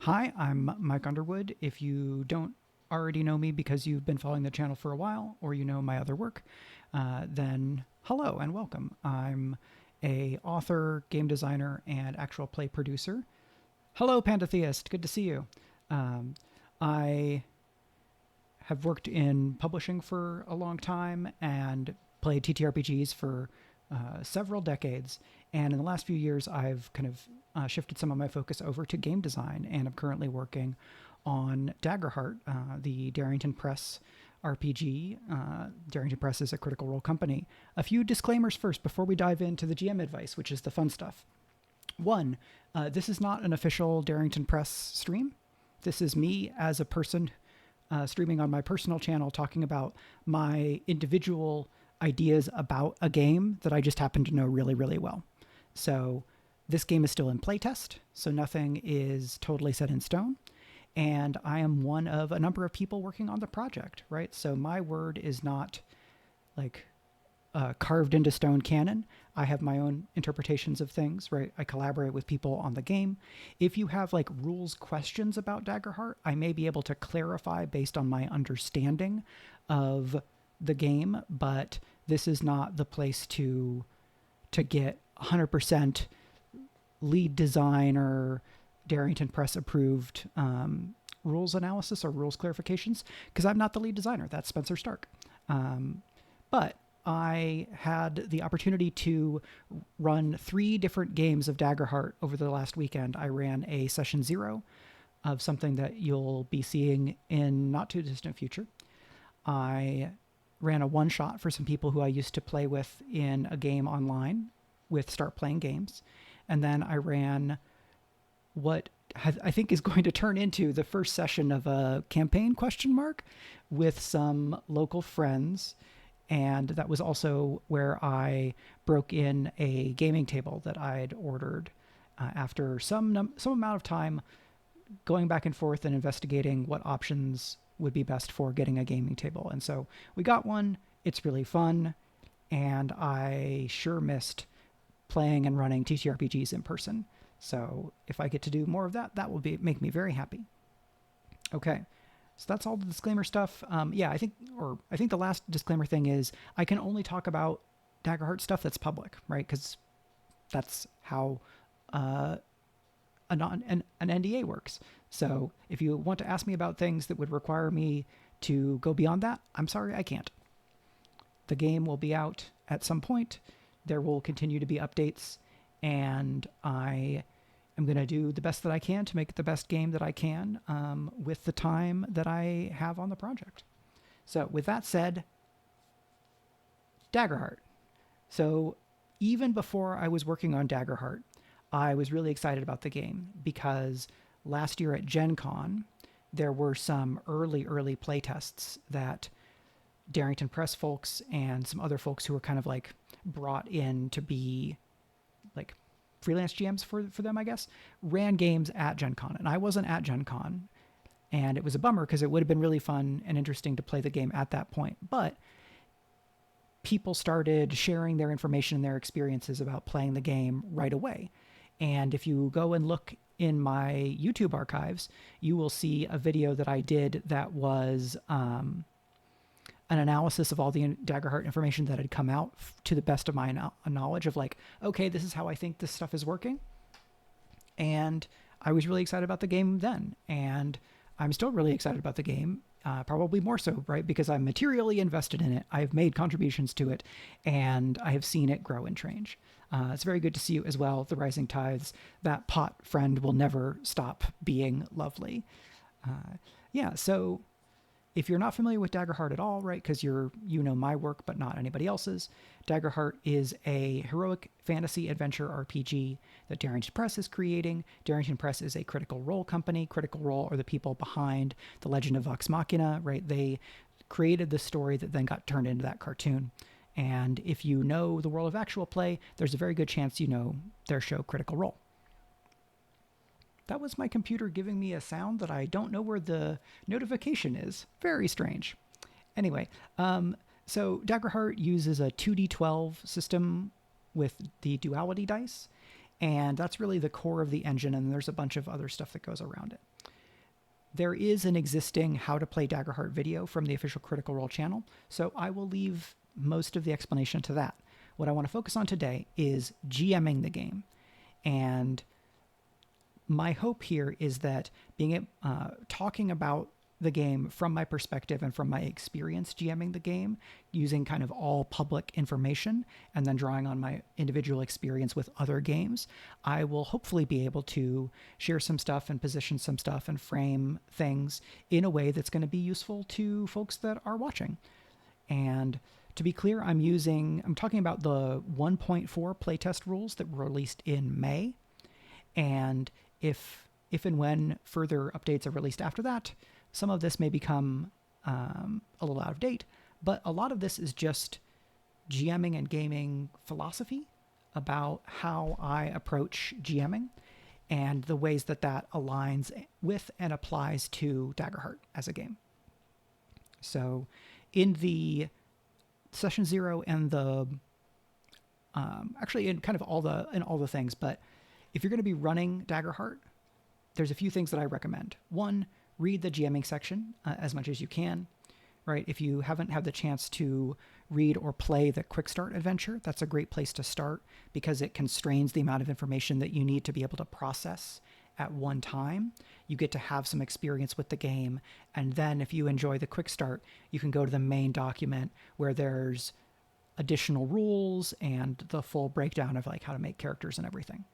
Hi, I'm Mike Underwood. If you don't already know me because you've been following the channel for a while or you know my other work, then hello and welcome. I'm a author, game designer, and actual play producer. Hello, Pandatheist. Good to see you. Um, I have worked in publishing for a long time and played TTRPGs for several decades. And in the last few years, I've kind of shifted some of my focus over to game design, and I'm currently working on Daggerheart, the Darrington Press RPG. Darrington Press is a Critical Role company. A few disclaimers first before we dive into the GM advice, which is the fun stuff. One, this is not an official Darrington Press stream. This is me as a person streaming on my personal channel talking about my individual ideas about a game that I just happen to know really, really well. So this game is still in playtest, so nothing is totally set in stone. And I am one of a number of people working on the project, right? So my word is not like carved into stone canon. I have my own interpretations of things, right? I collaborate with people on the game. If you have like rules questions about Daggerheart, I may be able to clarify based on my understanding of the game, but this is not the place to get 100% lead designer Darrington Press approved rules analysis or rules clarifications, because I'm not the lead designer. That's Spencer Stark. But I had the opportunity to run 3 different games of Daggerheart over the last weekend. I ran a session 0 of something that you'll be seeing in not too distant future. I ran a one-shot for some people who I used to play with in a game online with Start Playing Games. And then I ran what I think is going to turn into the first session of a campaign ? With some local friends. And that was also where I broke in a gaming table that I'd ordered after some amount of time going back and forth and investigating what options would be best for getting a gaming table. And so we got one. It's really fun. And I sure missed playing and running TTRPGs in person. So if I get to do more of that, that will make me very happy. Okay. So that's all the disclaimer stuff. I think the last disclaimer thing is I can only talk about Daggerheart stuff that's public, right? Because that's how an NDA works. So if you want to ask me about things that would require me to go beyond that, I'm sorry, I can't. The game will be out at some point. There will continue to be updates, and I am going to do the best that I can to make it the best game that I can with the time that I have on the project. So with that said, Daggerheart. So even before I was working on Daggerheart, I was really excited about the game because last year at Gen Con, there were some early playtests that Darrington Press folks and some other folks who were kind of like brought in to be like freelance GMs for them, I guess, ran games at Gen Con. And I wasn't at Gen Con. And it was a bummer because it would have been really fun and interesting to play the game at that point. But people started sharing their information and their experiences about playing the game right away. And if you go and look in my YouTube archives, you will see a video that I did that was an analysis of all the Daggerheart information that had come out to the best of my knowledge of like, okay, this is how I think this stuff is working. And I was really excited about the game then. And I'm still really excited about the game, probably more so, right? Because I'm materially invested in it. I've made contributions to it, and I have seen it grow and change. It's very good to see you as well, the Rising Tides. That pot friend will never stop being lovely. So if you're not familiar with Daggerheart at all, right, because you know my work but not anybody else's, Daggerheart is a heroic fantasy adventure RPG that Darrington Press is creating. Darrington Press is a Critical Role company. Critical Role are the people behind The Legend of Vox Machina, right? They created the story that then got turned into that cartoon. And if you know the world of actual play, there's a very good chance you know their show Critical Role. That was my computer giving me a sound that I don't know where the notification is. Very strange. Anyway, so Daggerheart uses a 2d12 system with the duality dice, and that's really the core of the engine, and there's a bunch of other stuff that goes around it. There is an existing How to Play Daggerheart video from the official Critical Role channel, so I will leave most of the explanation to that. What I want to focus on today is GMing the game. And my hope here is that talking about the game from my perspective and from my experience GMing the game, using kind of all public information and then drawing on my individual experience with other games, I will hopefully be able to share some stuff and position some stuff and frame things in a way that's going to be useful to folks that are watching. And to be clear, I'm talking about the 1.4 playtest rules that were released in May. And if and when further updates are released after that, some of this may become a little out of date, but a lot of this is just GMing and gaming philosophy about how I approach GMing and the ways that aligns with and applies to Daggerheart as a game. So in the session 0 and the actually in kind of all the things, but if you're going to be running Daggerheart, there's a few things that I recommend. One, read the GMing section as much as you can, right? If you haven't had the chance to read or play the Quick Start adventure, that's a great place to start because it constrains the amount of information that you need to be able to process at one time. You get to have some experience with the game, and then if you enjoy the Quick Start, you can go to the main document where there's additional rules and the full breakdown of like how to make characters and everything.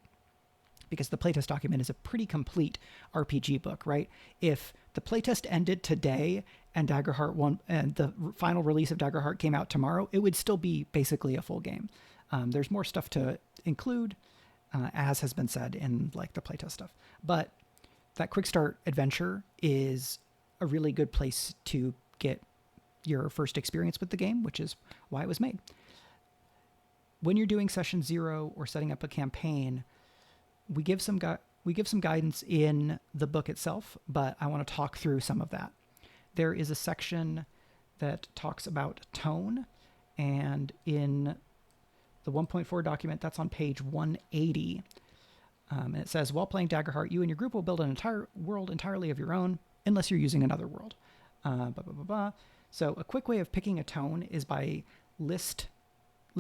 Because the playtest document is a pretty complete RPG book, right? If the playtest ended today and Daggerheart 1 and the final release of Daggerheart came out tomorrow, it would still be basically a full game. There's more stuff to include, as has been said in like the playtest stuff. But that Quick Start adventure is a really good place to get your first experience with the game, which is why it was made. When you're doing session 0 or setting up a campaign, we give some guidance in the book itself, but I want to talk through some of that. There is a section that talks about tone, and in the 1.4 document, that's on page 180. And it says, while playing Daggerheart, you and your group will build an entire world entirely of your own, unless you're using another world. So a quick way of picking a tone is by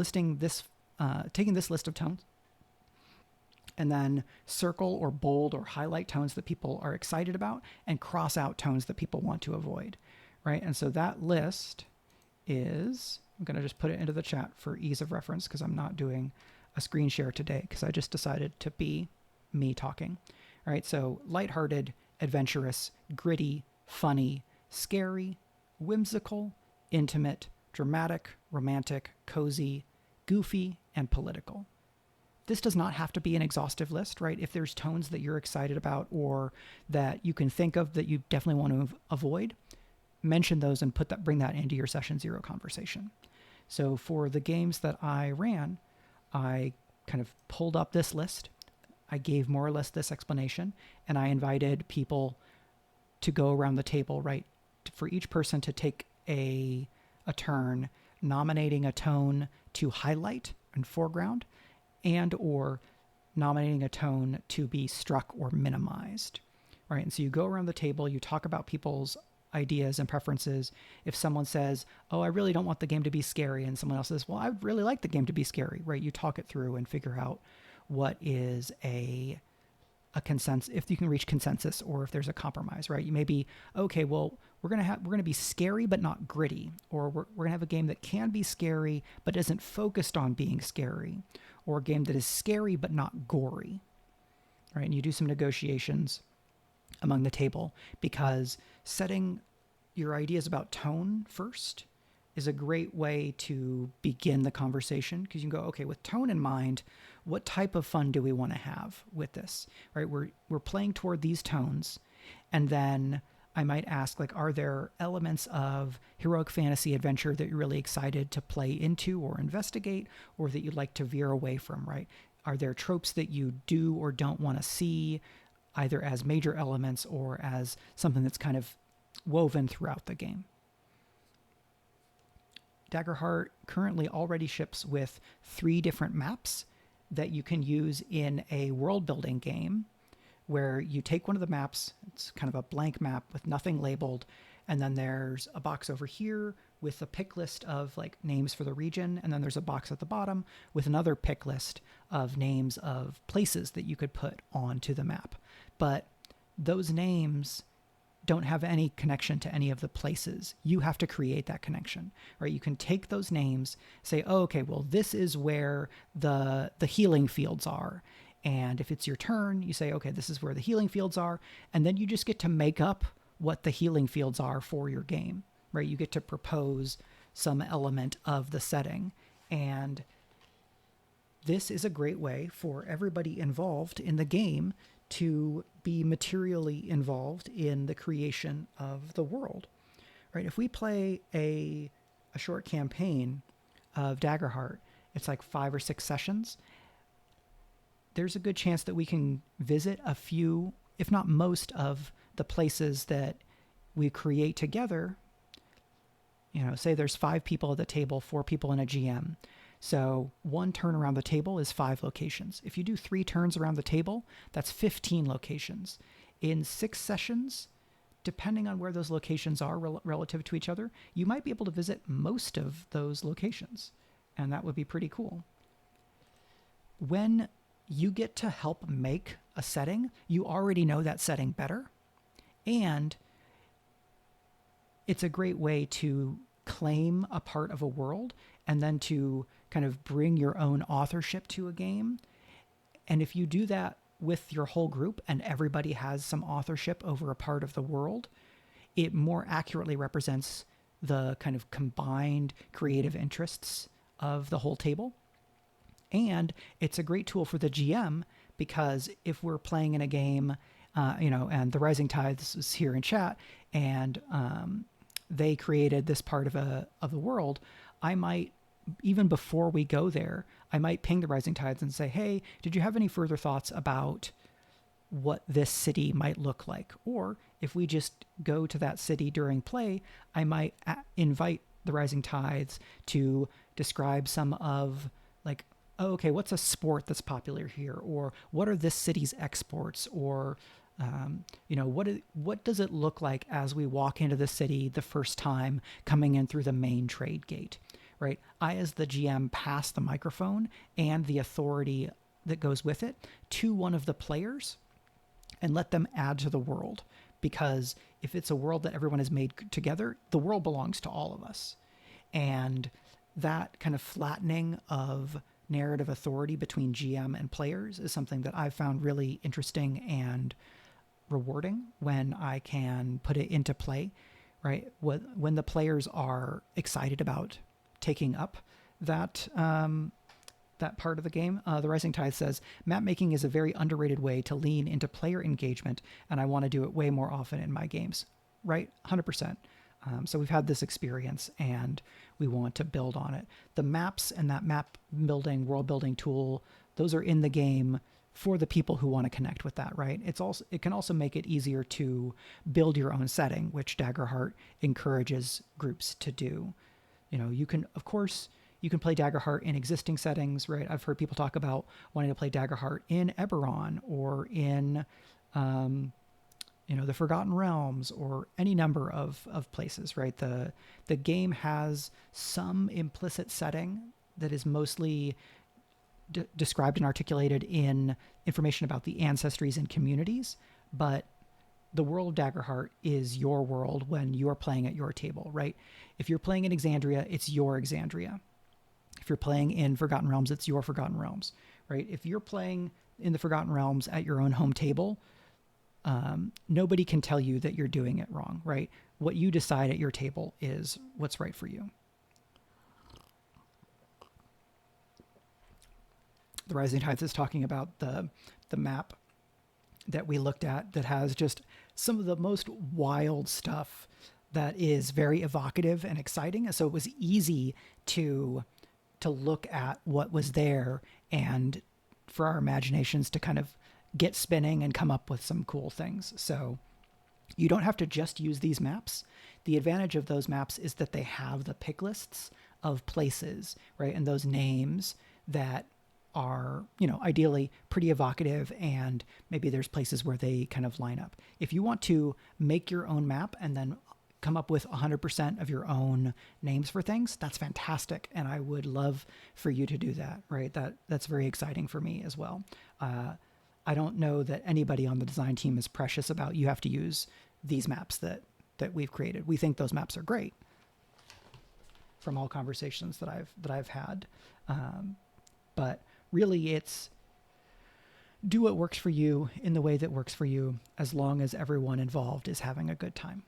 taking this list of tones, and then circle or bold or highlight tones that people are excited about and cross out tones that people want to avoid, right? And so that list is, I'm going to just put it into the chat for ease of reference because I'm not doing a screen share today because I just decided to be me talking. All right, so lighthearted, adventurous, gritty, funny, scary, whimsical, intimate, dramatic, romantic, cozy, goofy, and political. This does not have to be an exhaustive list, right? If there's tones that you're excited about or that you can think of that you definitely want to avoid, mention those and bring that into your session 0 conversation. So for the games that I ran, I kind of pulled up this list. I gave more or less this explanation, and I invited people to go around the table, right? For each person to take a turn nominating a tone to highlight and foreground, and or nominating a tone to be struck or minimized, right? And so you go around the table, you talk about people's ideas and preferences. If someone says, oh, I really don't want the game to be scary, and someone else says, well, I really like the game to be scary, right? You talk it through and figure out what is a consensus, if you can reach consensus or if there's a compromise, right? You may be, okay, well, we're going to be scary but not gritty, or we're going to have a game that can be scary but isn't focused on being scary, or a game that is scary but not gory, right? And you do some negotiations among the table, because setting your ideas about tone first is a great way to begin the conversation, because you can go, okay, with tone in mind, what type of fun do we want to have with this, right? We're playing toward these tones, and then I might ask, like, are there elements of heroic fantasy adventure that you're really excited to play into or investigate, or that you'd like to veer away from, right? Are there tropes that you do or don't want to see, either as major elements or as something that's kind of woven throughout the game? Daggerheart currently already ships with 3 different maps that you can use in a world-building game where you take one of the maps, it's kind of a blank map with nothing labeled, and then there's a box over here with a pick list of like names for the region, and then there's a box at the bottom with another pick list of names of places that you could put onto the map. But those names don't have any connection to any of the places. You have to create that connection, right? You can take those names, say, oh, okay, well, this is where the healing fields are. And if it's your turn, you say, okay, this is where the healing fields are. And then you just get to make up what the healing fields are for your game, right? You get to propose some element of the setting. And this is a great way for everybody involved in the game to be materially involved in the creation of the world, right? If we play a short campaign of Daggerheart, it's like 5 or 6 sessions. There's a good chance that we can visit a few, if not most, of the places that we create together. You know, say there's 5 people at the table, 4 people in a GM. So 1 turn around the table is 5 locations. If you do 3 turns around the table, that's 15 locations. In 6 sessions, depending on where those locations are relative to each other, you might be able to visit most of those locations. And that would be pretty cool. When you get to help make a setting, you already know that setting better. And it's a great way to claim a part of a world and then to kind of bring your own authorship to a game. And if you do that with your whole group and everybody has some authorship over a part of the world, it more accurately represents the kind of combined creative interests of the whole table. And it's a great tool for the GM, because if we're playing in a game, and the Rising Tides is here in chat, and they created this part of the world, I might, even before we go there, I might ping the Rising Tides and say, hey, did you have any further thoughts about what this city might look like? Or if we just go to that city during play, I might invite the Rising Tides to describe some of, like, oh, okay, what's a sport that's popular here? Or what are this city's exports? Or what does it look like as we walk into the city the first time coming in through the main trade gate, right? I, as the GM, pass the microphone and the authority that goes with it to one of the players and let them add to the world. Because if it's a world that everyone has made together, the world belongs to all of us. And that kind of flattening of narrative authority between GM and players is something that I've found really interesting and rewarding when I can put it into play, right? When the players are excited about taking up that part of the game. The Rising Tide says, map making is a very underrated way to lean into player engagement, and I want to do it way more often in my games, right? 100%. So we've had this experience and we want to build on it. The maps and that map building, world building tool, those are in the game for the people who want to connect with that, right? It can also make it easier to build your own setting, which Daggerheart encourages groups to do. You can play Daggerheart in existing settings, right? I've heard people talk about wanting to play Daggerheart in Eberron or in the Forgotten Realms or any number of places, right? The game has some implicit setting that is mostly described and articulated in information about the ancestries and communities, but the world of Daggerheart is your world when you're playing at your table, right? If you're playing in Exandria, it's your Exandria. If you're playing in Forgotten Realms, it's your Forgotten Realms, right? If you're playing in the Forgotten Realms at your own home table, nobody can tell you that you're doing it wrong, right? What you decide at your table is what's right for you. The Rising Tides is talking about the map that we looked at that has just some of the most wild stuff that is very evocative and exciting. So it was easy to look at what was there and for our imaginations to kind of get spinning and come up with some cool things. So you don't have to just use these maps. The advantage of those maps is that they have the pick lists of places, right? And those names that are, ideally pretty evocative, and maybe there's places where they kind of line up. If you want to make your own map and then come up with 100% of your own names for things, that's fantastic. And I would love for you to do that, right? That's very exciting for me as well. I don't know that anybody on the design team is precious about you have to use these maps that we've created. We think those maps are great from all conversations that I've had. But really it's do what works for you in the way that works for you, as long as everyone involved is having a good time.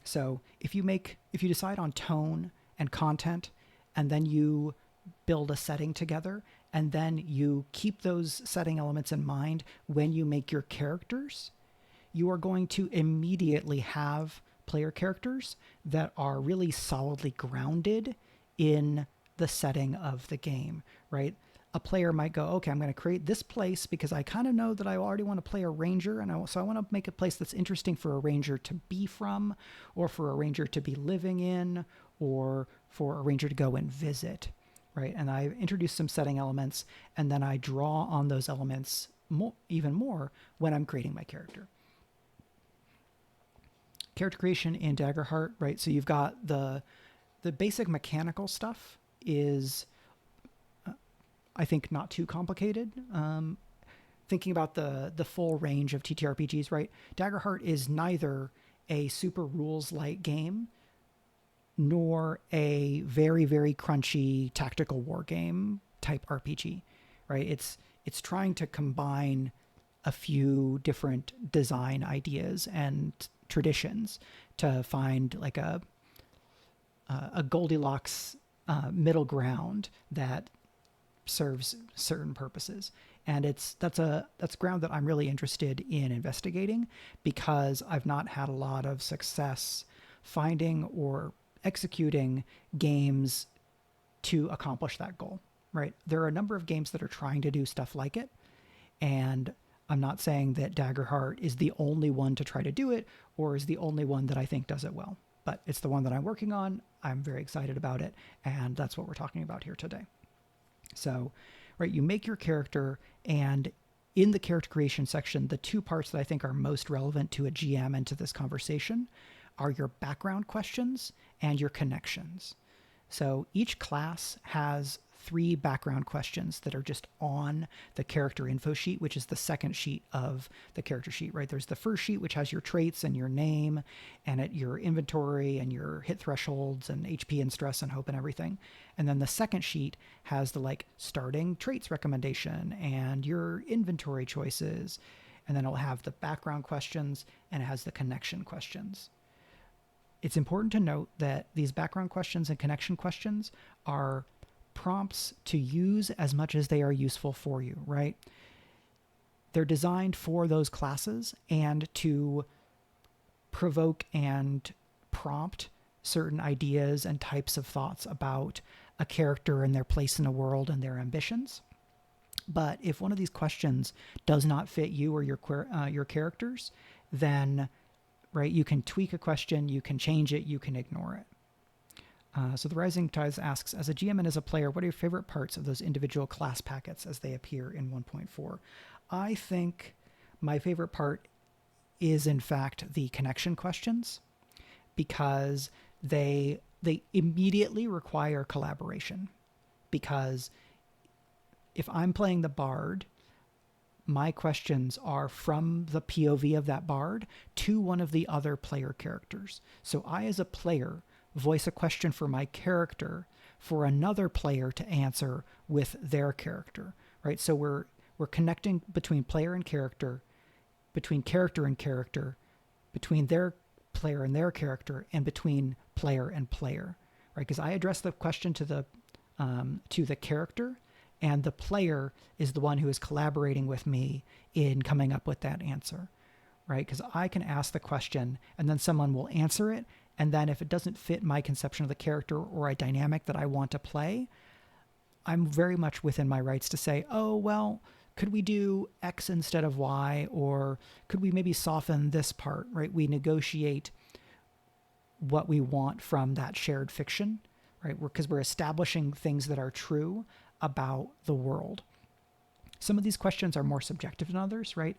So if you decide on tone and content, and then you build a setting together, and then you keep those setting elements in mind when you make your characters, you are going to immediately have player characters that are really solidly grounded in the setting of the game, right? A player might go, okay, I'm going to create this place because I kind of know that I already want to play a ranger, and so I want to make a place that's interesting for a ranger to be from, or for a ranger to be living in, or for a ranger to go and visit, right? And I introduce some setting elements, and then I draw on those elements even more when I'm creating my character. Character creation in Daggerheart, right? So you've got the basic mechanical stuff is, I think, not too complicated. Thinking about the full range of TTRPGs, right? Daggerheart is neither a super rules-light game nor a very, very crunchy tactical war game type RPG, right? It's trying to combine a few different design ideas and traditions to find like a Goldilocks middle ground that serves certain purposes. And that's ground that I'm really interested in investigating, because I've not had a lot of success finding or executing games to accomplish that goal, right? There are a number of games that are trying to do stuff like it, and I'm not saying that Daggerheart is the only one to try to do it, or is the only one that I think does it well, but it's the one that I'm working on. I'm very excited about it, and that's what we're talking about here today. So, right, you make your character, and in the character creation section, the two parts that I think are most relevant to a GM and to this conversation are your background questions and your connections. So each class has 3 background questions that are just on the character info sheet, which is the second sheet of the character sheet, right? There's the first sheet, which has your traits and your name and your inventory and your hit thresholds and HP and stress and hope and everything. And then the second sheet has the starting traits recommendation and your inventory choices. And then it'll have the background questions, and it has the connection questions. It's important to note that these background questions and connection questions are prompts to use as much as they are useful for you, right? They're designed for those classes and to provoke and prompt certain ideas and types of thoughts about a character and their place in the world and their ambitions. But if one of these questions does not fit you or your characters, then, right, you can tweak a question, you can change it, you can ignore it. So the Rising Tides asks, as a GM and as a player, what are your favorite parts of those individual class packets as they appear in 1.4? I think my favorite part is, in fact, the connection questions, because they immediately require collaboration. Because if I'm playing the bard, my questions are from the POV of that bard to one of the other player characters. So I, as a player, voice a question for my character for another player to answer with their character, right? So we're connecting between player and character, between character and character, between their player and their character, and between player and player, right? Because I address the question to the character, and the player is the one who is collaborating with me in coming up with that answer, right? Because I can ask the question, and then someone will answer it, and then if it doesn't fit my conception of the character or a dynamic that I want to play, I'm very much within my rights to say, oh, well, could we do X instead of Y? Or could we maybe soften this part, right? We negotiate what we want from that shared fiction, right? Because we're establishing things that are true about the world. Some of these questions are more subjective than others, right?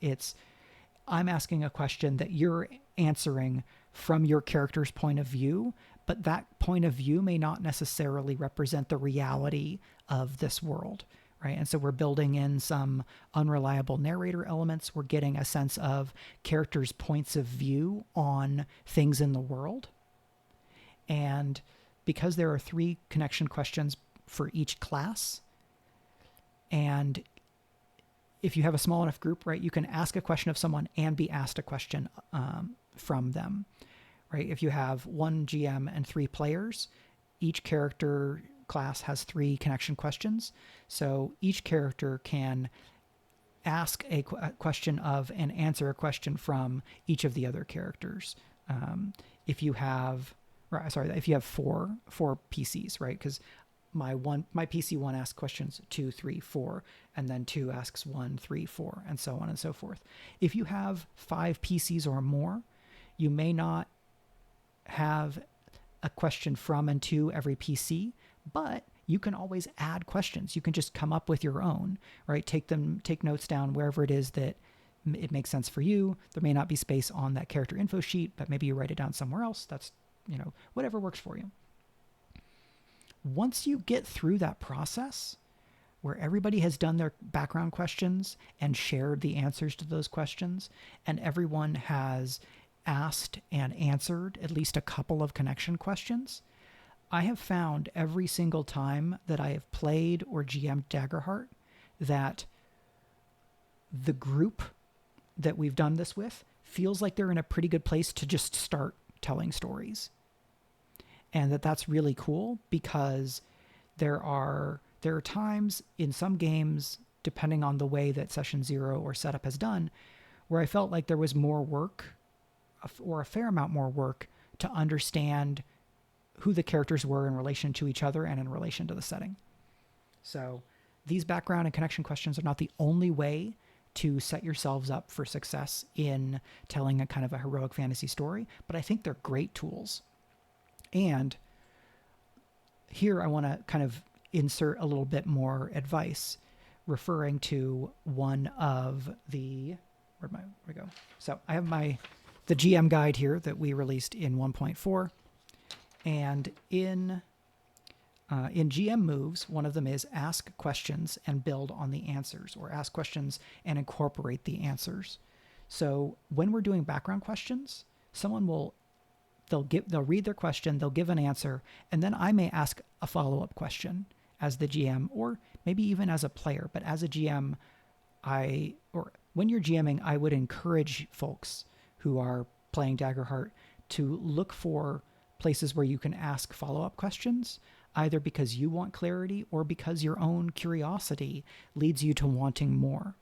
I'm asking a question that you're answering from your character's point of view, but that point of view may not necessarily represent the reality of this world, right? And so we're building in some unreliable narrator elements. We're getting a sense of characters' points of view on things in the world. And because there are 3 connection questions for each class, and if you have a small enough group, right, you can ask a question of someone and be asked a question from them, right? If you have 1 GM and 3 players, each character class has 3 connection questions. So each character can ask a question of and answer a question from each of the other characters. If you have 4 PCs, right? Because my PC 1 asks questions 2, 3, 4, and then 2 asks 1, 3, 4, and so on and so forth. If you have 5 PCs or more, you may not have a question from and to every PC, but you can always add questions. You can just come up with your own, right? Take notes down wherever it is that it makes sense for you. There may not be space on that character info sheet, but maybe you write it down somewhere else. That's, whatever works for you. Once you get through that process where everybody has done their background questions and shared the answers to those questions, and everyone has asked and answered at least a couple of connection questions, I have found every single time that I have played or GM'd Daggerheart that the group that we've done this with feels like they're in a pretty good place to just start telling stories. And that's really cool, because there are times in some games, depending on the way that Session 0 or setup has done, where I felt like there was more work, or a fair amount more work, to understand who the characters were in relation to each other and in relation to the setting. So these background and connection questions are not the only way to set yourselves up for success in telling a kind of a heroic fantasy story, but I think they're great tools. And here I want to kind of insert a little bit more advice, referring to one of the, where'd we go? So I have the GM guide here that we released in 1.4, and in GM moves, one of them is ask questions and build on the answers, or ask questions and incorporate the answers. So when we're doing background questions, they'll read their question, they'll give an answer, and then I may ask a follow-up question as the GM, or maybe even as a player. But as a GM, when you're GMing, I would encourage folks who are playing Daggerheart to look for places where you can ask follow-up questions, either because you want clarity or because your own curiosity leads you to wanting more.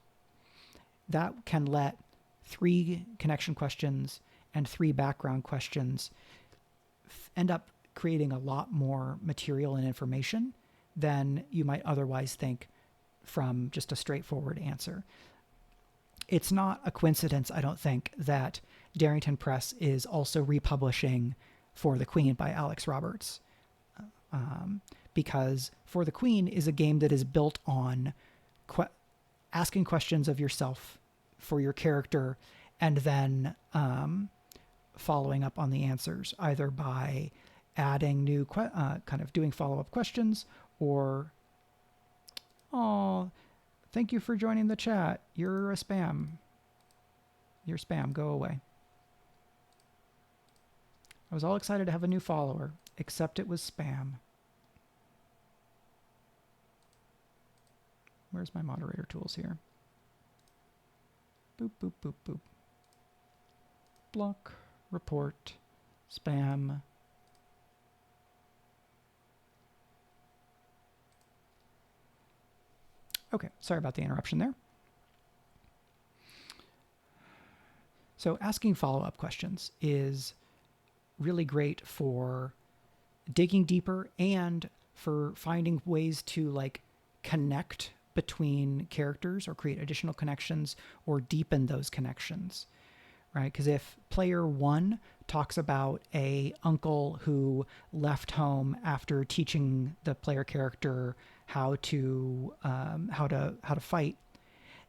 That can let 3 connection questions and 3 background questions end up creating a lot more material and information than you might otherwise think from just a straightforward answer. It's not a coincidence, I don't think, that Darrington Press is also republishing For the Queen by Alex Roberts, because For the Queen is a game that is built on asking questions of yourself for your character, and then following up on the answers, either by adding new kind of doing follow-up questions, or thank you for joining the chat, you're a spam, go away. I was all excited to have a new follower, except it was spam. Where's my moderator tools here? Boop, boop, boop, boop. Block, report, spam. Okay, sorry about the interruption there. So asking follow-up questions is really great for digging deeper and for finding ways to connect between characters, or create additional connections, or deepen those connections, right? Because if player 1 talks about a uncle who left home after teaching the player character how to fight,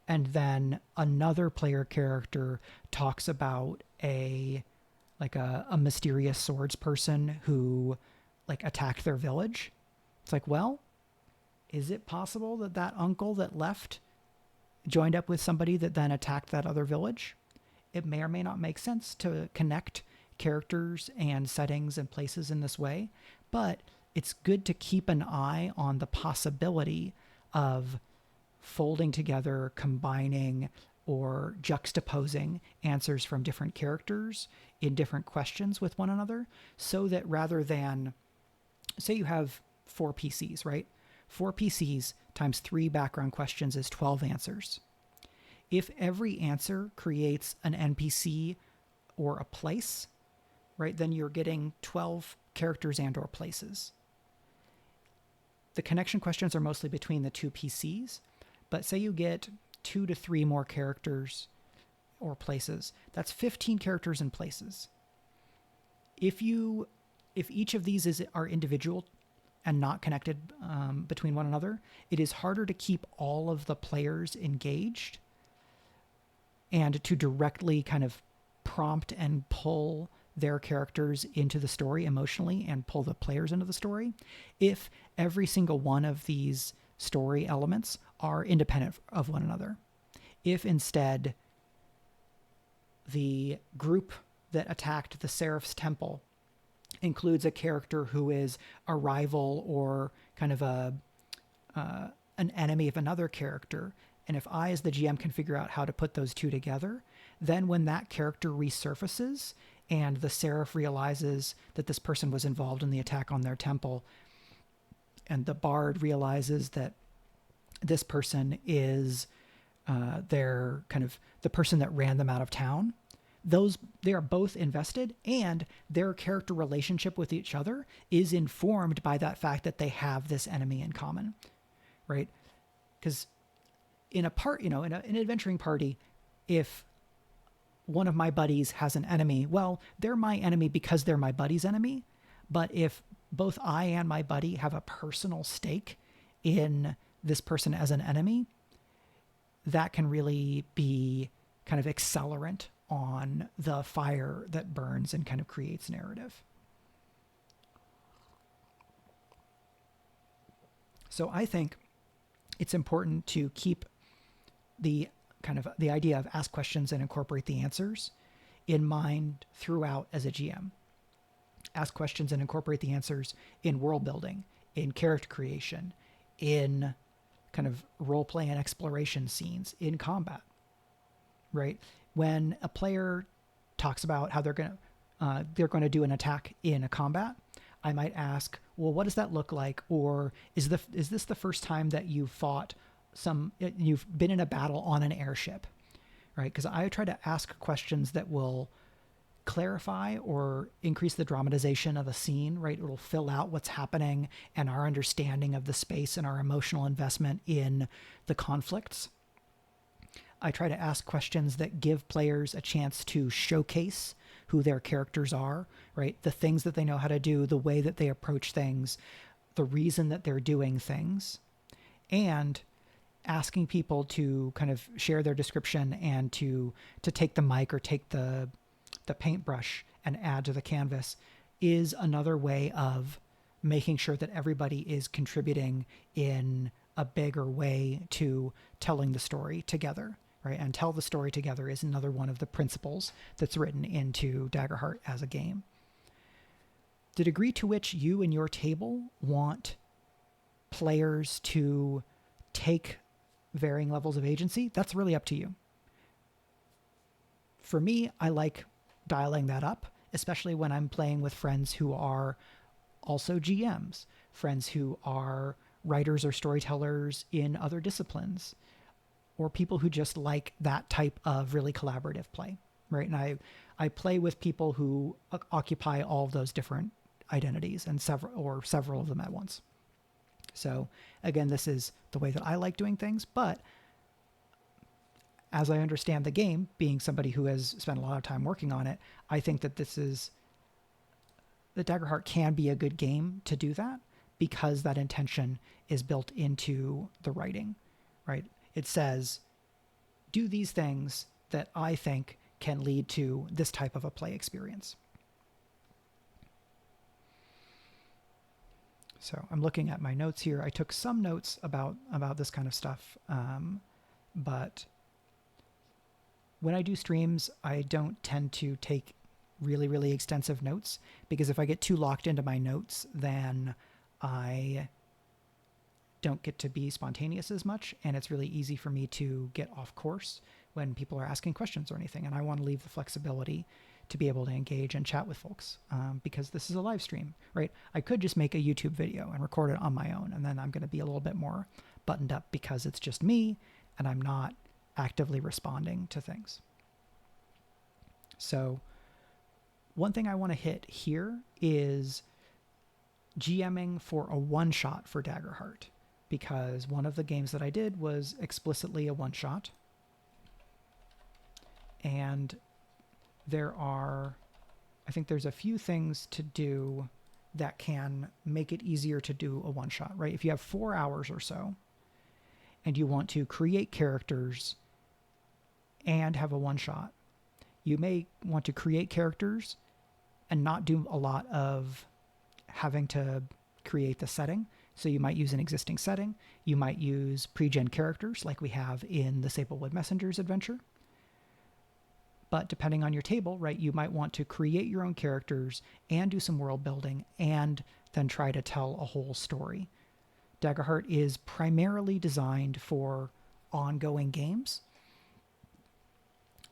and then another player character talks about a mysterious swords person who like attacked their village. It's like, well, is it possible that that uncle that left joined up with somebody that then attacked that other village? It may or may not make sense to connect characters and settings and places in this way, but it's good to keep an eye on the possibility of folding together, combining, or juxtaposing answers from different characters in different questions with one another, so that rather than, say you have 4 PCs, right? 4 PCs times 3 background questions is 12 answers. If every answer creates an NPC or a place, right, then you're getting 12 characters and or places. The connection questions are mostly between the 2 PCs, but say you get 2 to 3 more characters or places, that's 15 characters and places. If each of these are individual and not connected between one another, it is harder to keep all of the players engaged and to directly kind of prompt and pull their characters into the story emotionally and pull the players into the story if every single one of these story elements are independent of one another. If instead the group that attacked the Seraph's temple includes a character who is a rival or kind of an enemy of another character, and if I as the GM can figure out how to put those two together, then when that character resurfaces and the Seraph realizes that this person was involved in the attack on their temple, and the bard realizes that this person is their kind of the person that ran them out of town, they are both invested, and their character relationship with each other is informed by that fact that they have this enemy in common, right? Because in an adventuring party, if one of my buddies has an enemy, well, they're my enemy because they're my buddy's enemy. But if both I and my buddy have a personal stake in this person as an enemy, that can really be kind of accelerant on the fire that burns and kind of creates narrative. So I think it's important to keep the idea of ask questions and incorporate the answers in mind throughout as a GM. Ask questions and incorporate the answers in world building, in character creation, in kind of role play and exploration scenes, in combat, right? When a player talks about how they're going to do an attack in a combat, I might ask, well, what does that look like? Or is this the first time that you've been in a battle on an airship, right? Because I try to ask questions that will clarify or increase the dramatization of a scene, right? It will fill out what's happening and our understanding of the space and our emotional investment in the conflicts. I try to ask questions that give players a chance to showcase who their characters are, right? The things that they know how to do, the way that they approach things, the reason that they're doing things, and asking people to kind of share their description and to take the mic or take the paintbrush and add to the canvas is another way of making sure that everybody is contributing in a bigger way to telling the story together, right? And tell the story together is another one of the principles that's written into Daggerheart as a game. The degree to which you and your table want players to take varying levels of agency, that's really up to you. For me, I like dialing that up, especially when I'm playing with friends who are also GMs, friends who are writers or storytellers in other disciplines, or people who just like that type of really collaborative play, right? And I play with people who occupy all of those different identities and several of them at once. So again, this is the way that I like doing things, but as I understand the game, being somebody who has spent a lot of time working on it, I think that Daggerheart can be a good game to do that, because that intention is built into the writing, right? It says, do these things that I think can lead to this type of a play experience. So I'm looking at my notes here. I took some notes about this kind of stuff, but when I do streams, I don't tend to take really, really extensive notes, because if I get too locked into my notes, then I don't get to be spontaneous as much, and it's really easy for me to get off course when people are asking questions or anything, and I want to leave the flexibility to be able to engage and chat with folks, because this is a live stream, right? I could just make a YouTube video and record it on my own, and then I'm going to be a little bit more buttoned up because it's just me and I'm not actively responding to things. So one thing I want to hit here is GMing for a one-shot for Daggerheart, because one of the games that I did was explicitly a one-shot, and I think there's a few things to do that can make it easier to do a one-shot, right? If you have 4 hours or so and you want to create characters and have a one-shot, you may want to create characters and not do a lot of having to create the setting. So you might use an existing setting. You might use pre-gen characters like we have in the Saplewood Messengers adventure. But depending on your table, right, you might want to create your own characters and do some world building and then try to tell a whole story. Daggerheart is primarily designed for ongoing games,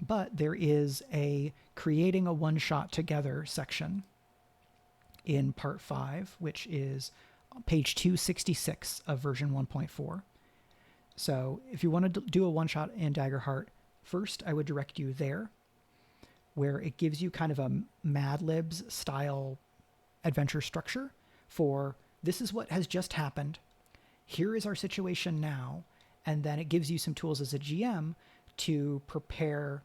but there is a creating a one-shot together section in part 5, which is page 266 of version 1.4. So if you want to do a one-shot in Daggerheart, first I would direct you there, where it gives you kind of a Mad Libs style adventure structure for this is what has just happened, here is our situation now, and then it gives you some tools as a GM to prepare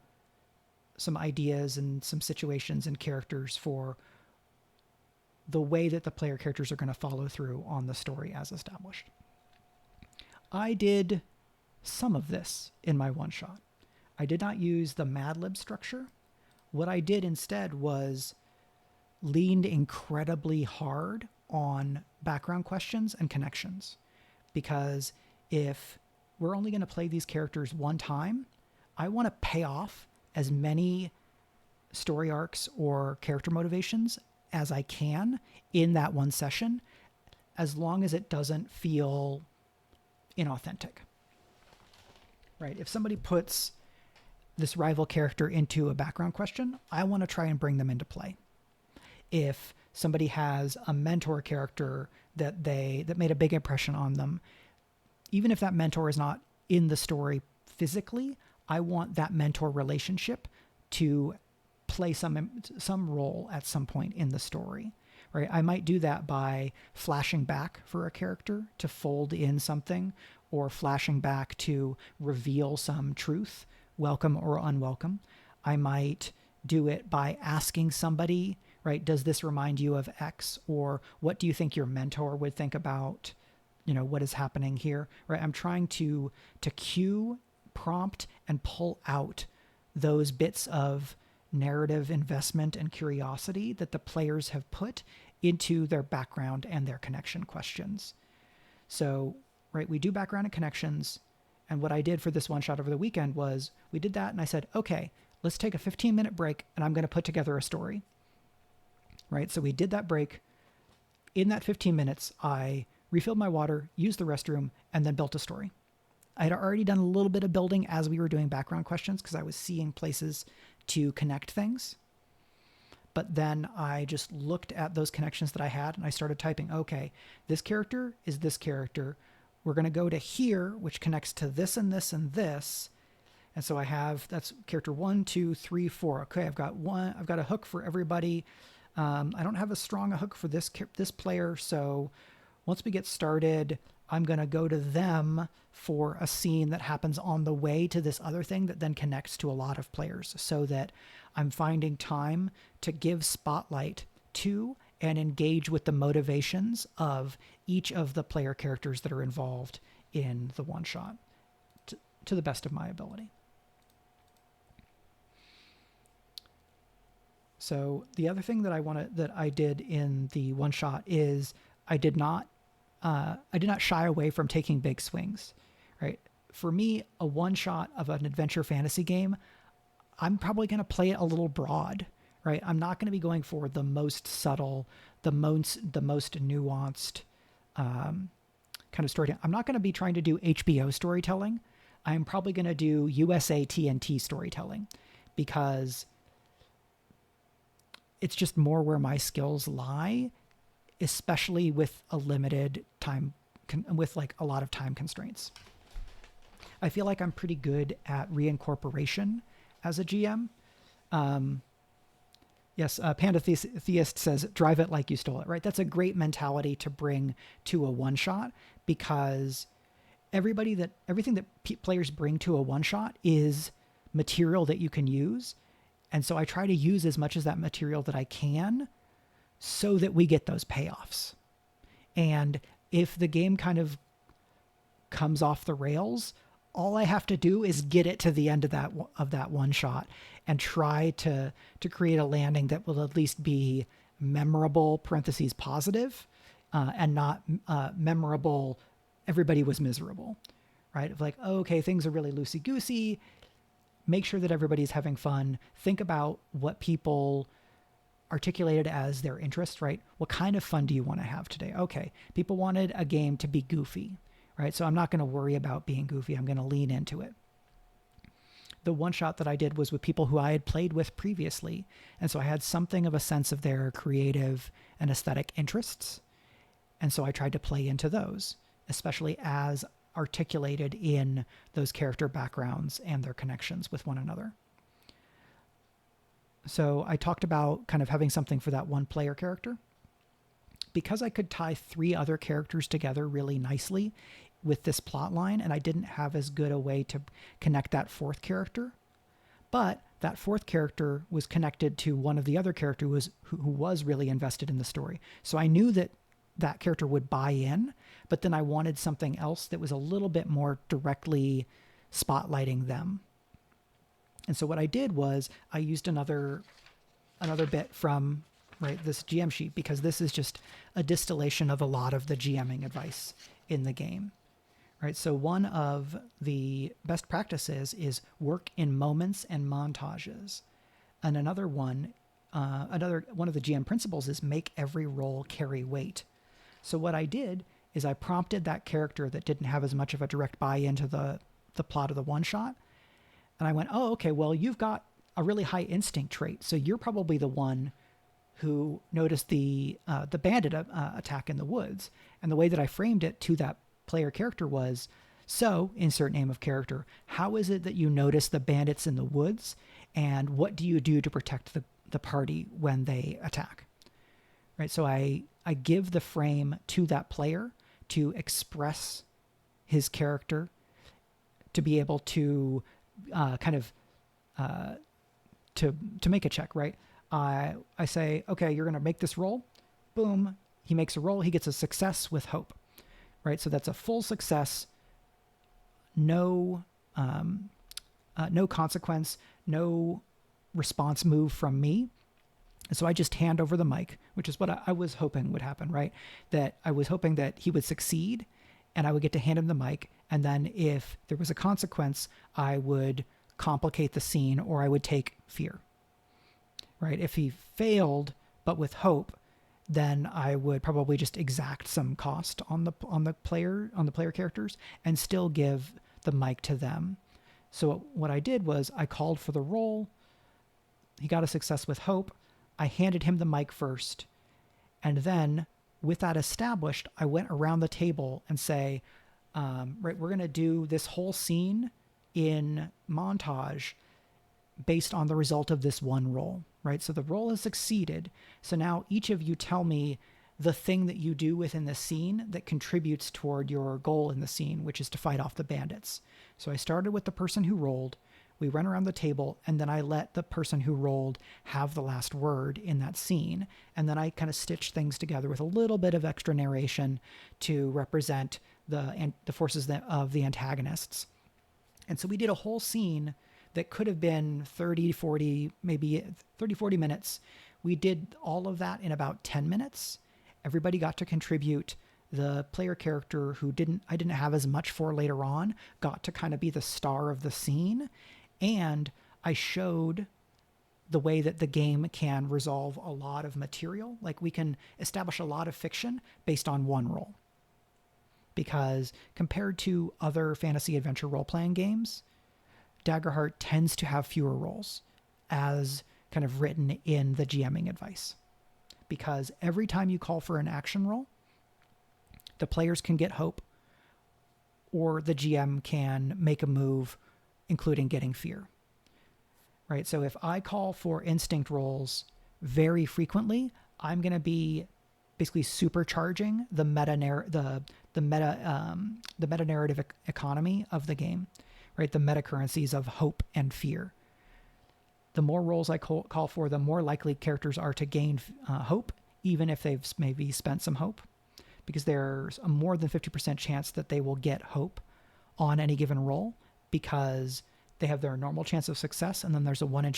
some ideas and some situations and characters for the way that the player characters are going to follow through on the story as established. I did some of this in my one-shot. I did not use the Mad Lib structure. What I did instead was leaned incredibly hard on background questions and connections, because if we're only going to play these characters one time, I want to pay off as many story arcs or character motivations as I can in that one session, as long as it doesn't feel inauthentic, right? If somebody puts this rival character into a background question, I want to try and bring them into play. If somebody has a mentor character that made a big impression on them, even if that mentor is not in the story physically, I want that mentor relationship to play some role at some point in the story, right? I might do that by flashing back for a character to fold in something, or flashing back to reveal some truth, welcome or unwelcome. I might do it by asking somebody, right, does this remind you of X? Or what do you think your mentor would think about, what is happening here, right? I'm trying to cue, prompt, and pull out those bits of narrative investment and curiosity that the players have put into their background and their connection questions. So, right, we do background and connections. And what I did for this one shot over the weekend was we did that, and I said, okay, let's take a 15-minute break and I'm going to put together a story, right? So we did that break. In that 15 minutes, I refilled my water, used the restroom, and then built a story. I had already done a little bit of building as we were doing background questions because I was seeing places to connect things. But then I just looked at those connections that I had and I started typing, okay, this character is this character. We're going to go to here, which connects to this and this and this. And so that's character 1, 2, 3, 4. Okay, I've got a hook for everybody. I don't have a strong hook for this player. So once we get started, I'm going to go to them for a scene that happens on the way to this other thing that then connects to a lot of players, so that I'm finding time to give spotlight to and engage with the motivations of each of the player characters that are involved in the one-shot to the best of my ability. So the other thing that I did in the one-shot is I did not shy away from taking big swings, right? For me, a one-shot of an adventure fantasy game, I'm probably going to play it a little broad, right? I'm not going to be going for the most subtle, the most nuanced kind of storytelling. I'm not going to be trying to do HBO storytelling. I'm probably going to do USA TNT storytelling, because it's just more where my skills lie, especially with a limited time, with like a lot of time constraints. I feel like I'm pretty good at reincorporation as a GM. Yes, Panda Theist says, drive it like you stole it, right? That's a great mentality to bring to a one-shot, because everything that players bring to a one-shot is material that you can use. And so I try to use as much of that material that I can so that we get those payoffs. And if the game kind of comes off the rails, all I have to do is get it to the end of that one shot and try to create a landing that will at least be memorable (parentheses positive) and not memorable everybody was miserable, right? Like, okay, things are really loosey-goosey. Make sure that everybody's having fun. Think about what people articulated as their interest, right? What kind of fun do you want to have today? Okay, people wanted a game to be goofy, right? So I'm not going to worry about being goofy. I'm going to lean into it. The one shot that I did was with people who I had played with previously. And so I had something of a sense of their creative and aesthetic interests. And so I tried to play into those, especially as articulated in those character backgrounds and their connections with one another. So I talked about kind of having something for that one player character. Because I could tie 3 other characters together really nicely with this plot line, and I didn't have as good a way to connect that 4th character, but that 4th character was connected to one of the other characters who was really invested in the story. So I knew that character would buy in, but then I wanted something else that was a little bit more directly spotlighting them. And so what I did was I used another bit from this GM sheet, because this is just a distillation of a lot of the GMing advice in the game. Right? So one of the best practices is work in moments and montages. And another one of the GM principles is make every roll carry weight. So what I did is I prompted that character that didn't have as much of a direct buy-in to the plot of the one-shot. And I went, oh, okay, well, you've got a really high instinct trait. So you're probably the one who noticed the bandit attack in the woods. And the way that I framed it to that player character was, so, insert name of character, how is it that you notice the bandits in the woods? And what do you do to protect the party when they attack? Right. So I give the frame to that player to express his character, to be able to to make a check, right? I say, okay, you're going to make this roll. Boom. He makes a roll. He gets a success with hope, right? So that's a full success. No consequence, no response move from me. And so I just hand over the mic, which is what I was hoping would happen, right? That I was hoping that he would succeed and I would get to hand him the mic. And then if there was a consequence, I would complicate the scene or I would take fear, right? If he failed, but with hope, then I would probably just exact some cost on the player characters and still give the mic to them. So what I did was I called for the roll. He got a success with hope. I handed him the mic first. And then with that established, I went around the table and say, right, we're going to do this whole scene in montage based on the result of this one roll, right? So the roll has succeeded. So now each of you tell me the thing that you do within the scene that contributes toward your goal in the scene, which is to fight off the bandits. So I started with the person who rolled. we run around the table, and then I let the person who rolled have the last word in that scene. And then I kind of stitch things together with a little bit of extra narration to represent the forces of the antagonists. And so we did a whole scene that could have been 30, 40, maybe 30, 40 minutes. We did all of that in about 10 minutes. Everybody got to contribute. The player character who I didn't have as much for later on got to kind of be the star of the scene. And I showed the way that the game can resolve a lot of material. Like, we can establish a lot of fiction based on one roll. Because compared to other fantasy adventure role-playing games, Daggerheart tends to have fewer rolls, as kind of written in the GMing advice. Because every time you call for an action roll, the players can get hope, or the GM can make a move, including getting fear. Right? So if I call for instinct rolls very frequently, I'm going to be basically supercharging the meta narrative economy of the game, right? The meta currencies of hope and fear. The more rolls I call for, the more likely characters are to gain hope, even if they've maybe spent some hope, because there's a more than 50% chance that they will get hope on any given roll, because they have their normal chance of success, and then there's a 1 in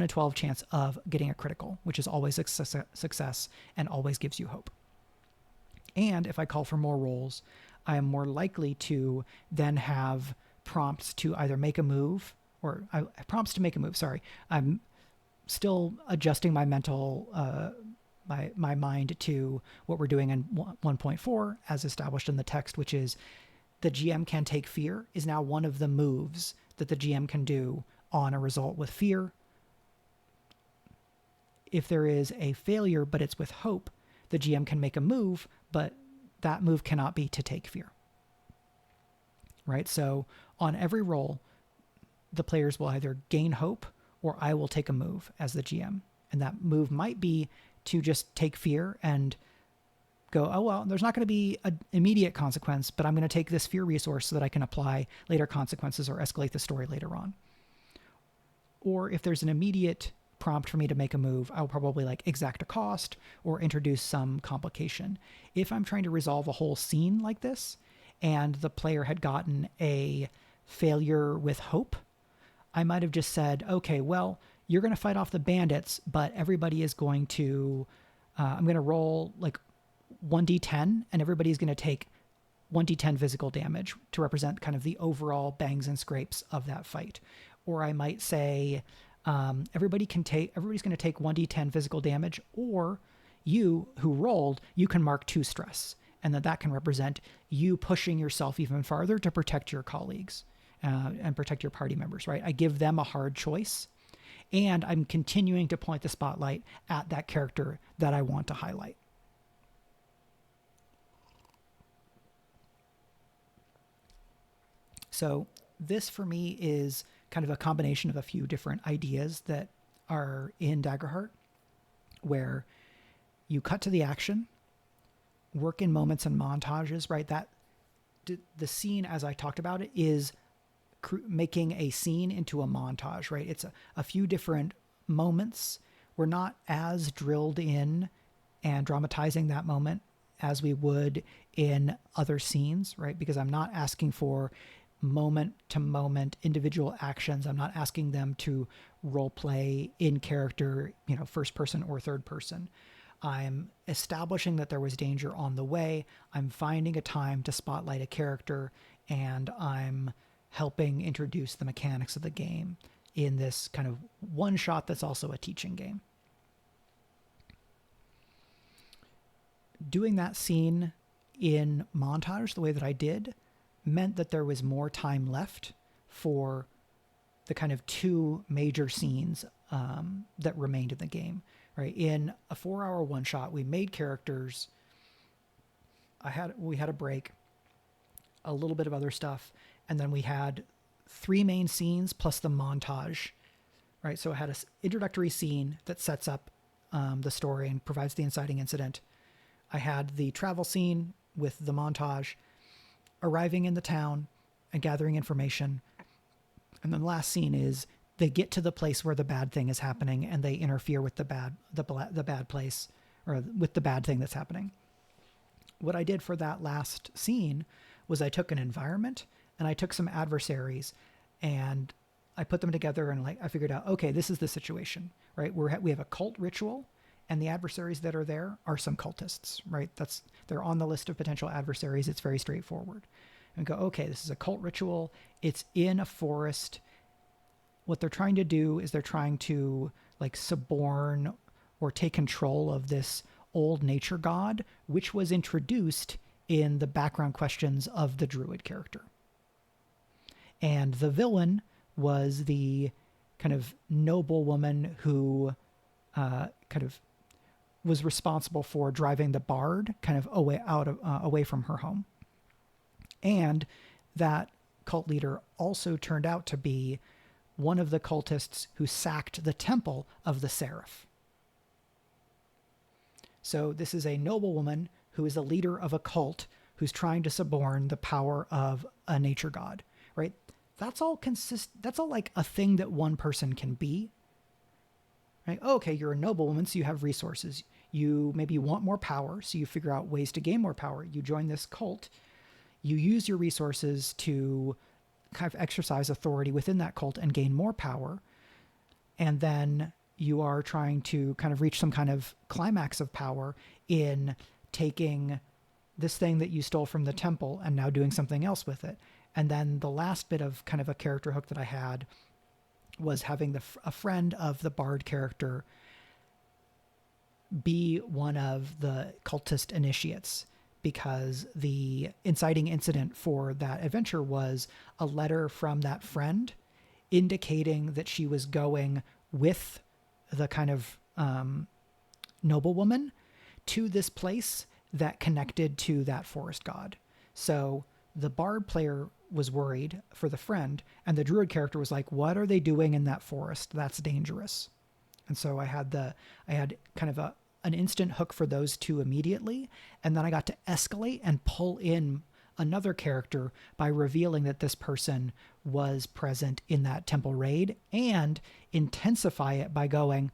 12 chance of getting a critical, which is always a success and always gives you hope. And if I call for more rolls, I am more likely to then have prompts to either make a move, prompts to make a move. Sorry, I'm still adjusting my mental, my mind to what we're doing in 1.4 as established in the text, which is the GM can take fear is now one of the moves that the GM can do on a result with fear. If there is a failure, but it's with hope, the GM can make a move, but that move cannot be to take fear. Right? So on every roll, the players will either gain hope or I will take a move as the GM. And that move might be to just take fear and go, oh, well, there's not going to be an immediate consequence, but I'm going to take this fear resource so that I can apply later consequences or escalate the story later on. Or if there's an immediate prompt for me to make a move, I'll probably exact a cost or introduce some complication. If I'm trying to resolve a whole scene like this and the player had gotten a failure with hope, I might have just said, okay, well, you're going to fight off the bandits, but everybody is going to, I'm going to roll 1d10 and everybody's going to take 1d10 physical damage to represent kind of the overall bangs and scrapes of that fight. Or I might say, everybody's going to take 1d10 physical damage, or you who rolled, you can mark 2 stress. And that can represent you pushing yourself even farther to protect your colleagues and protect your party members, right? I give them a hard choice, and I'm continuing to point the spotlight at that character that I want to highlight. So this for me is kind of a combination of a few different ideas that are in Daggerheart, where you cut to the action, work in moments and montages, right? That the scene, as I talked about it, is making a scene into a montage, right? It's a few different moments. We're not as drilled in and dramatizing that moment as we would in other scenes, right? Because I'm not asking for moment to moment individual actions. I'm not asking them to role play in character, first person or third person. I'm establishing that there was danger on the way. I'm finding a time to spotlight a character, and I'm helping introduce the mechanics of the game in this kind of one shot that's also a teaching game. Doing that scene in montage the way that I did meant that there was more time left for the kind of 2 major scenes that remained in the game. Right? In a 4-hour one-shot, we made characters. We had a break, a little bit of other stuff, and then we had 3 main scenes plus the montage. Right? So it had an introductory scene that sets up the story and provides the inciting incident. I had the travel scene with the montage, arriving in the town and gathering information. And then the last scene is they get to the place where the bad thing is happening and they interfere with the bad place, or with the bad thing that's happening. What I did for that last scene was I took an environment and I took some adversaries and I put them together, and like I figured out, okay, this is the situation, right? We have a cult ritual, and the adversaries that are there are some cultists, right? They're on the list of potential adversaries. It's very straightforward. And go, okay, this is a cult ritual. It's in a forest. What they're trying to do is they're trying to like suborn or take control of this old nature god, which was introduced in the background questions of the druid character. And the villain was the kind of noble woman who kind of was responsible for driving the bard kind of away from her home. And that cult leader also turned out to be one of the cultists who sacked the temple of the Seraph. So this is a noblewoman who is a leader of a cult who's trying to suborn the power of a nature god, right? That's all like a thing that one person can be, right? Oh, okay, you're a noblewoman, so you have resources. You maybe want more power, so you figure out ways to gain more power. You join this cult. You use your resources to kind of exercise authority within that cult and gain more power. And then you are trying to kind of reach some kind of climax of power in taking this thing that you stole from the temple and now doing something else with it. And then the last bit of kind of a character hook that I had was having a friend of the bard character be one of the cultist initiates, because the inciting incident for that adventure was a letter from that friend indicating that she was going with the kind of noblewoman to this place that connected to that forest god. So the bard player was worried for the friend, and the druid character was like, what are they doing in that forest? That's dangerous. And so I had kind of an instant hook for those two immediately. And then I got to escalate and pull in another character by revealing that this person was present in that temple raid, and intensify it by going,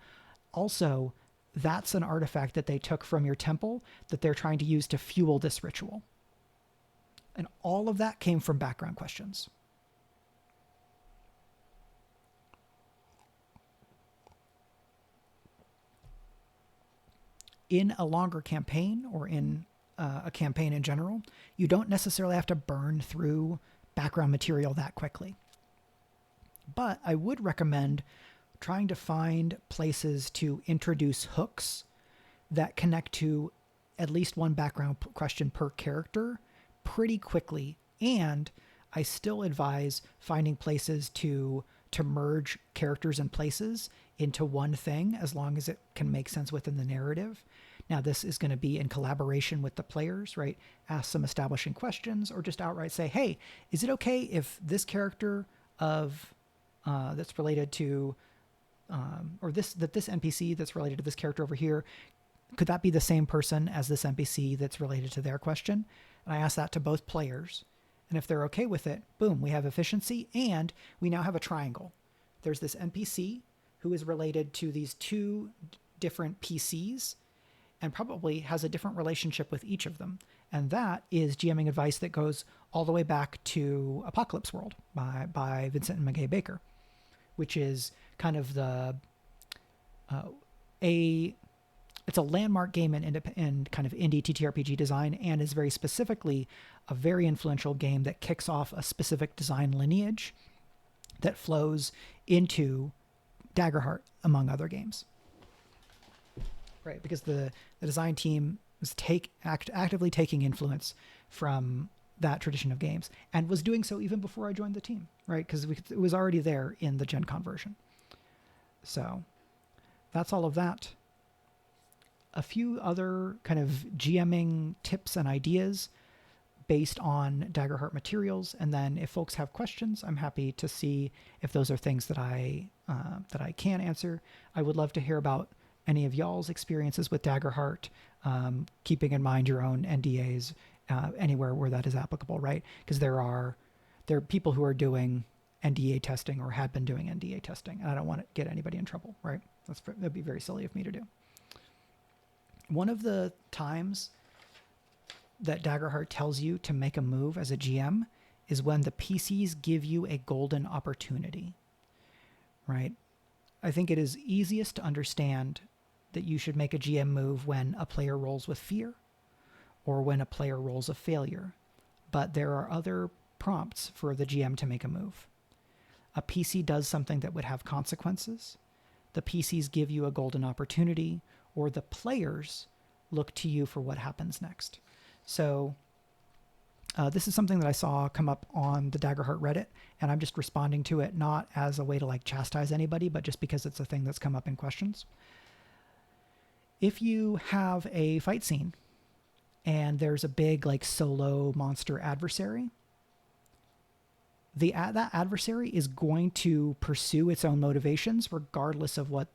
also, that's an artifact that they took from your temple that they're trying to use to fuel this ritual. And all of that came from background questions. In a longer campaign, or in a campaign in general, you don't necessarily have to burn through background material that quickly. But I would recommend trying to find places to introduce hooks that connect to at least one background question per character pretty quickly. And I still advise finding places to merge characters and places into one thing, as long as it can make sense within the narrative. Now, this is going to be in collaboration with the players, right? Ask some establishing questions, or just outright say, hey, is it okay if this character of that's related to or this NPC that's related to this character over here, could that be the same person as this NPC that's related to their question? And I ask that to both players. And if they're okay with it, boom, we have efficiency, and we now have a triangle. There's this NPC who is related to these two different PCs and probably has a different relationship with each of them. And that is GMing advice that goes all the way back to Apocalypse World by Vincent and Mackay Baker, which is kind of it's a landmark game in kind of indie TTRPG design, and is very specifically a very influential game that kicks off a specific design lineage that flows into Daggerheart, among other games. Right, because the design team was actively taking influence from that tradition of games, and was doing so even before I joined the team, right? Because it was already there in the Gen Con version. So that's all of that. A few other kind of GMing tips and ideas based on Daggerheart materials, and then if folks have questions, I'm happy to see if those are things that I can answer. I would love to hear about any of y'all's experiences with Daggerheart, keeping in mind your own NDAs anywhere where that is applicable, right? Because there are people who are doing NDA testing or had been doing NDA testing. And I don't want to get anybody in trouble, right? That'd be very silly of me to do. One of the times that Daggerheart tells you to make a move as a GM is when the PCs give you a golden opportunity, right? I think it is easiest to understand that you should make a GM move when a player rolls with fear or when a player rolls a failure. But there are other prompts for the GM to make a move. A PC does something that would have consequences. The PCs give you a golden opportunity, or the players look to you for what happens next. So this is something that I saw come up on the Daggerheart Reddit, and I'm just responding to it not as a way to like chastise anybody, but just because it's a thing that's come up in questions. If you have a fight scene and there's a big like solo monster adversary, that adversary is going to pursue its own motivations regardless of what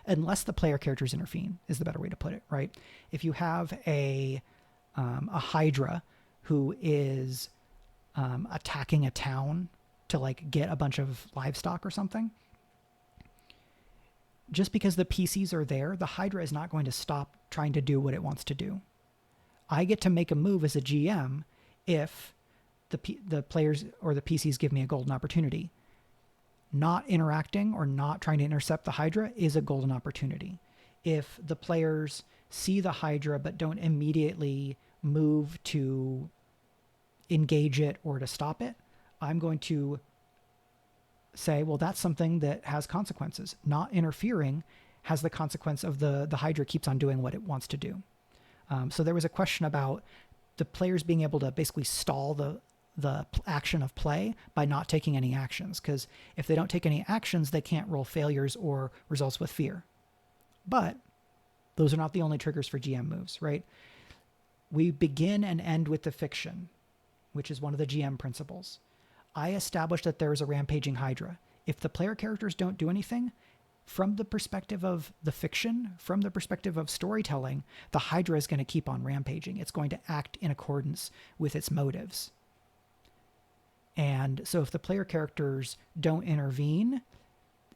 unless the player characters intervene, is the better way to put it, right? If you have a Hydra who is attacking a town to like get a bunch of livestock or something, just because the PCs are there, the Hydra is not going to stop trying to do what it wants to do. I get to make a move as a GM if the players or the PCs give me a golden opportunity. Not interacting or not trying to intercept the Hydra is a golden opportunity. If the players see the Hydra but don't immediately move to engage it or to stop it, I'm going to say, well, that's something that has consequences. Not interfering has the consequence of the Hydra keeps on doing what it wants to do. So there was a question about the players being able to basically stall the action of play by not taking any actions, because if they don't take any actions, they can't roll failures or results with fear. But those are not the only triggers for GM moves, right? We begin and end with the fiction, which is one of the GM principles. I established that there is a rampaging Hydra. If the player characters don't do anything, from the perspective of the fiction, from the perspective of storytelling, the Hydra is going to keep on rampaging. It's going to act in accordance with its motives. And so if the player characters don't intervene,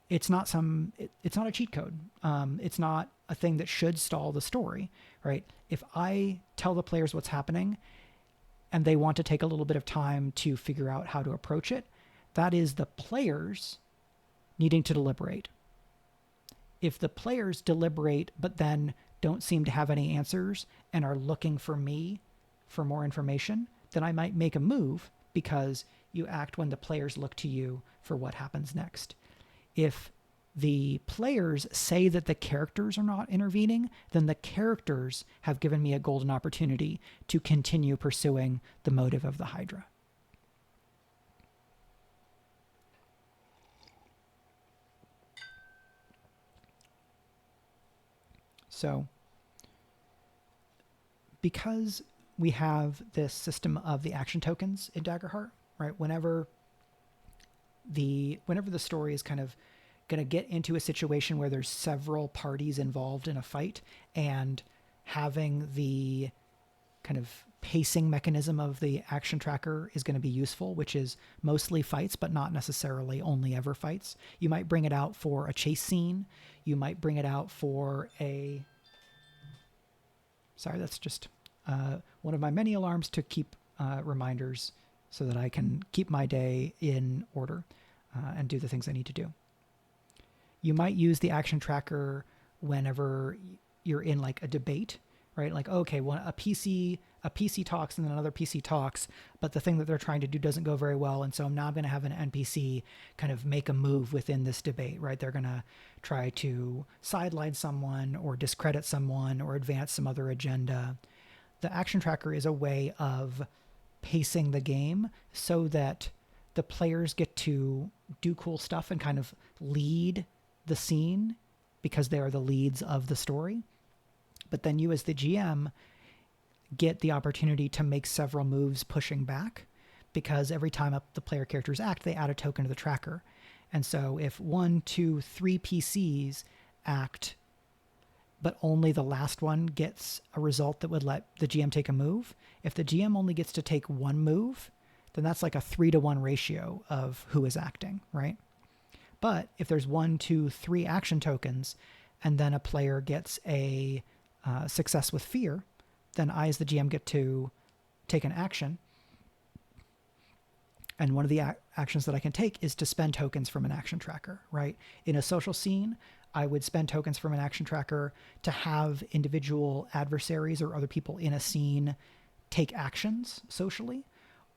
it's not a cheat code. It's not a thing that should stall the story, right? If I tell the players what's happening and they want to take a little bit of time to figure out how to approach it, that is the players needing to deliberate. If the players deliberate but then don't seem to have any answers and are looking for me for more information, then I might make a move, because you act when the players look to you for what happens next. If the players say that the characters are not intervening, then the characters have given me a golden opportunity to continue pursuing the motive of the Hydra. So, because we have this system of the action tokens in Daggerheart, right? Whenever the story is kind of going to get into a situation where there's several parties involved in a fight, and having the kind of pacing mechanism of the action tracker is going to be useful, which is mostly fights, but not necessarily only ever fights. You might bring it out for a chase scene. You might bring it out for sorry, that's just one of my many alarms to keep reminders so that I can keep my day in order and do the things I need to do. You might use the action tracker whenever you're in like a debate, right? Like, okay, well, a PC talks and then another PC talks, but the thing that they're trying to do doesn't go very well. And so now I'm going to have an NPC kind of make a move within this debate, right? They're going to try to sideline someone or discredit someone or advance some other agenda. The action tracker is a way of pacing the game so that the players get to do cool stuff and kind of lead the scene because they are the leads of the story. But then you as the GM get the opportunity to make several moves pushing back, because every time the player characters act, they add a token to the tracker. And so if 1, 2, 3 PCs act, but only the last one gets a result that would let the GM take a move, if the GM only gets to take one move, then that's like a 3-to-1 ratio of who is acting, right? But if there's 1, 2, 3 action tokens, and then a player gets a success with fear, then I as the GM get to take an action. And one of the actions that I can take is to spend tokens from an action tracker, right? In a social scene, I would spend tokens from an action tracker to have individual adversaries or other people in a scene take actions socially.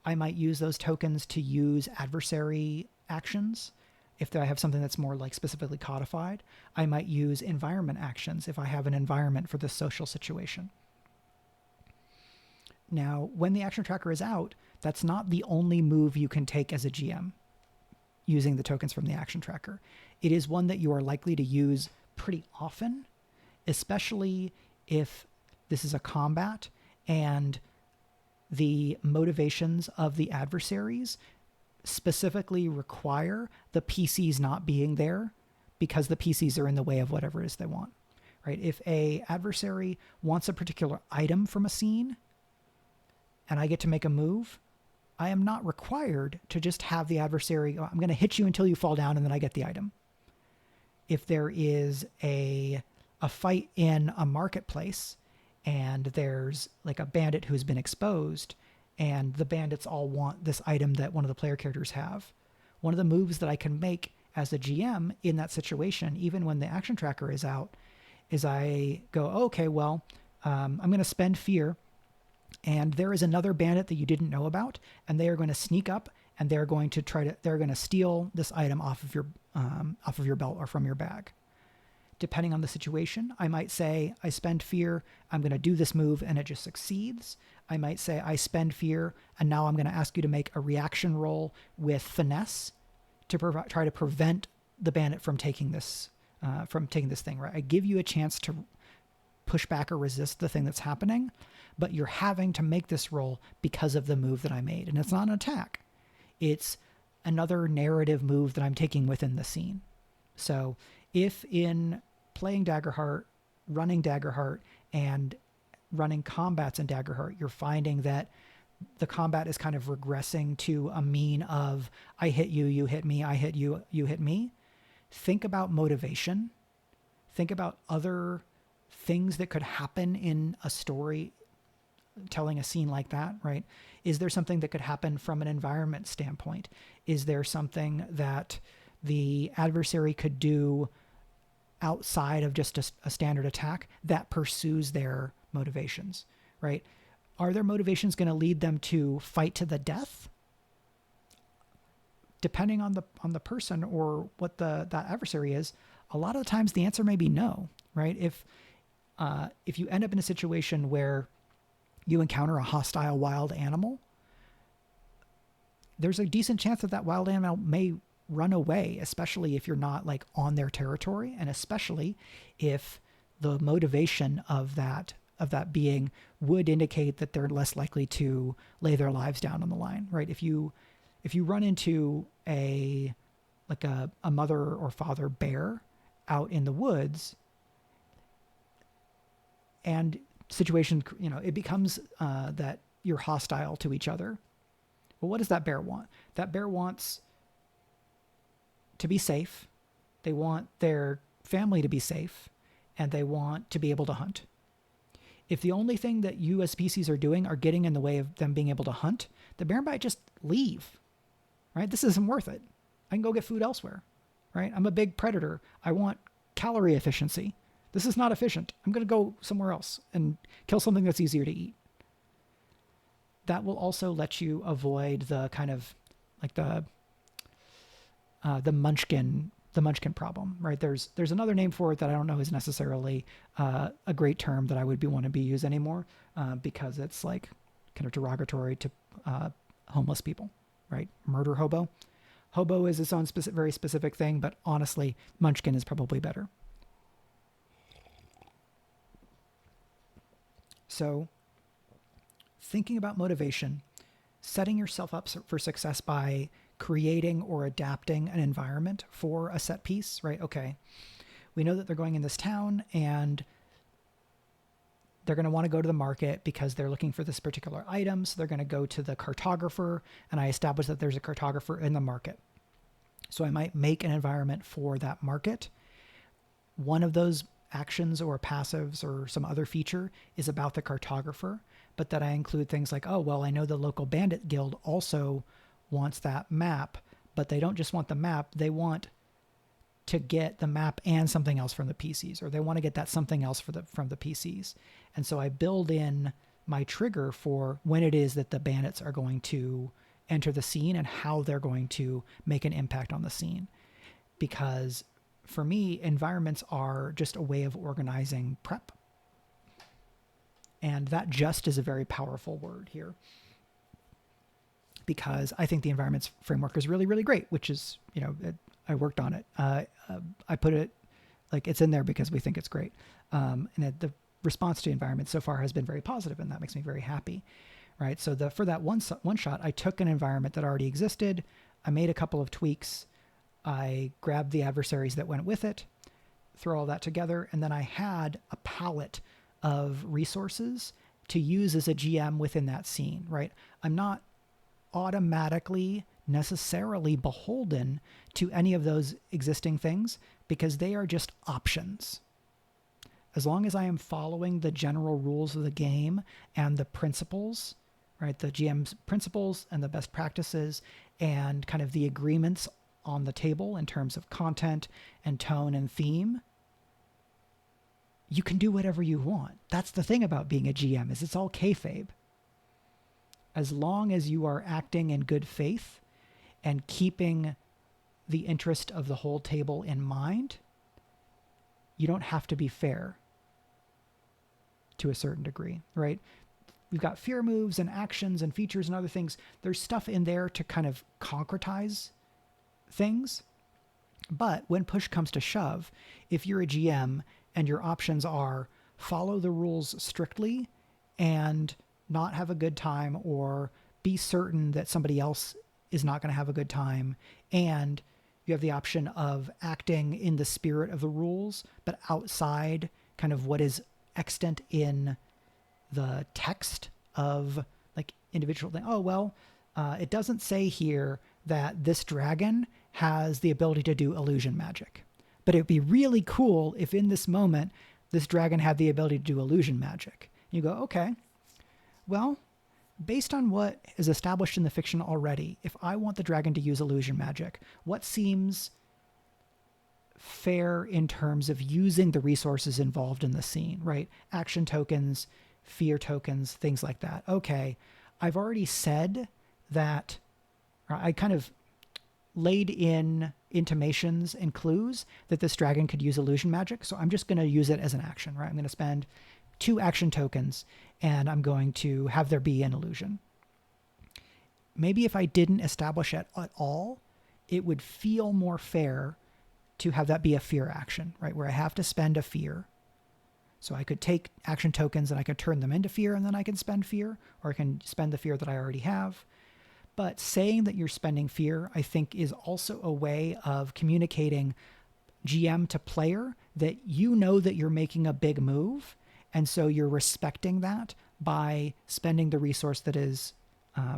I might use those tokens to use adversary actions. If I have something that's more like specifically codified, I might use environment actions if I have an environment for this social situation. Now, when the action tracker is out, that's not the only move you can take as a GM using the tokens from the action tracker. It is one that you are likely to use pretty often, especially if this is a combat and the motivations of the adversaries specifically require the PCs not being there because the PCs are in the way of whatever it is they want, right? If a adversary wants a particular item from a scene and I get to make a move, I am not required to just have the adversary go, I'm going to hit you until you fall down and then I get the item. If there is a fight in a marketplace and there's like a bandit who's been exposed and the bandits all want this item that one of the player characters have, one of the moves that I can make as a GM in that situation, even when the action tracker is out, is I go, okay, well, I'm going to spend fear. And there is another bandit that you didn't know about, and they are going to sneak up, and they're going to steal this item off of your belt or from your bag. Depending on the situation, I might say I spend fear, I'm going to do this move, and it just succeeds. I might say I spend fear, and now I'm going to ask you to make a reaction roll with finesse to try to prevent the bandit from taking this thing. Right? I give you a chance to push back or resist the thing that's happening, but you're having to make this roll because of the move that I made. And it's not an attack. It's another narrative move that I'm taking within the scene. So if in playing Daggerheart, running Daggerheart, and running combats in Daggerheart, you're finding that the combat is kind of regressing to a mean of I hit you, you hit me, I hit you, you hit me. Think about motivation. Think about other things that could happen in a story telling a scene like that, right? Is there something that could happen from an environment standpoint? Is there something that the adversary could do outside of just a standard attack that pursues their motivations, right? Are their motivations going to lead them to fight to the death? Depending on the person or what that adversary is, a lot of the times the answer may be no, right? If you end up in a situation where you encounter a hostile wild animal, there's a decent chance that wild animal may run away, especially if you're not like on their territory, and especially if the motivation of that being would indicate that they're less likely to lay their lives down on the line, right? If you run into a mother or father bear out in the woods, and situation, it becomes that you're hostile to each other. Well, what does that bear want? That bear wants to be safe. They want their family to be safe, and they want to be able to hunt. If the only thing that you as species are doing are getting in the way of them being able to hunt, the bear might just leave, right? This isn't worth it. I can go get food elsewhere, right? I'm a big predator. I want calorie efficiency. This is not efficient. I'm going to go somewhere else and kill something that's easier to eat. That will also let you avoid the kind of like the munchkin problem, right? There's another name for it that I don't know is necessarily a great term that I would want to be used anymore because it's like kind of derogatory to homeless people, right? Murder hobo. Hobo is its own very specific thing, but honestly, munchkin is probably better. So thinking about motivation, setting yourself up for success by creating or adapting an environment for a set piece, right? Okay, we know that they're going in this town and they're going to want to go to the market because they're looking for this particular item. So they're going to go to the cartographer, and I establish that there's a cartographer in the market. So I might make an environment for that market. One of those actions or passives or some other feature is about the cartographer, but that I include things like, oh, well, I know the local bandit guild also wants that map, but they don't just want the map, they want to get the map and something else from the PCs, or they want to get that something else from the PCs. And so I build in my trigger for when it is that the bandits are going to enter the scene and how they're going to make an impact on the scene. Because for me, environments are just a way of organizing prep. And that just is a very powerful word here, because I think the environments framework is really, really great, which is, I worked on it. I put it like it's in there because we think it's great. And the response to environments so far has been very positive, and that makes me very happy. Right. So for that one shot, I took an environment that already existed. I made a couple of tweaks. I grabbed the adversaries that went with it, throw all that together, and then I had a palette of resources to use as a GM within that scene, right? I'm not automatically necessarily beholden to any of those existing things because they are just options. As long as I am following the general rules of the game and the principles, right? The GM's principles and the best practices and kind of the agreements on the table in terms of content and tone and theme, you can do whatever you want. That's the thing about being a GM, is it's all kayfabe. As long as you are acting in good faith and keeping the interest of the whole table in mind, you don't have to be fair to a certain degree, right? We've got fear moves and actions and features and other things. There's stuff in there to kind of concretize things. But when push comes to shove, if you're a GM and your options are follow the rules strictly and not have a good time, or be certain that somebody else is not going to have a good time, and you have the option of acting in the spirit of the rules, but outside kind of what is extant in the text of like individual thing. Oh, well, it doesn't say here that this dragon has the ability to do illusion magic, but it'd be really cool if in this moment this dragon had the ability to do illusion magic. You go, okay, well, based on what is established in the fiction already, if I want the dragon to use illusion magic, what seems fair in terms of using the resources involved in the scene, right? Action tokens, fear tokens, things like that. Okay, I've already said that, I kind of laid in intimations and clues that this dragon could use illusion magic, so I'm just going to use it as an action, right? I'm going to spend 2 action tokens and I'm going to have there be an illusion. Maybe if I didn't establish it at all, it would feel more fair to have that be a fear action, right? Where I have to spend a fear. So I could take action tokens and I could turn them into fear, and then I can spend fear, or I can spend the fear that I already have. But saying that you're spending fear, I think, is also a way of communicating GM to player that you know that you're making a big move, and so you're respecting that by spending the resource that is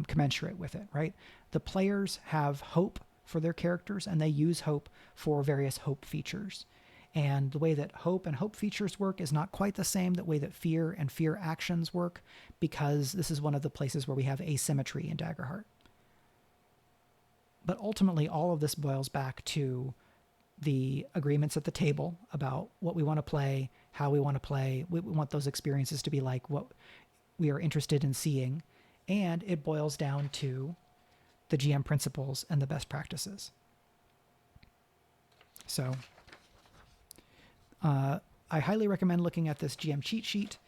commensurate with it, right? The players have hope for their characters, and they use hope for various hope features. And the way that hope and hope features work is not quite the same the way that fear and fear actions work, because this is one of the places where we have asymmetry in Daggerheart. But ultimately, all of this boils back to the agreements at the table about what we want to play, how we want to play. We want those experiences to be like what we are interested in seeing. And it boils down to the GM principles and the best practices. So I highly recommend looking at this GM cheat sheet.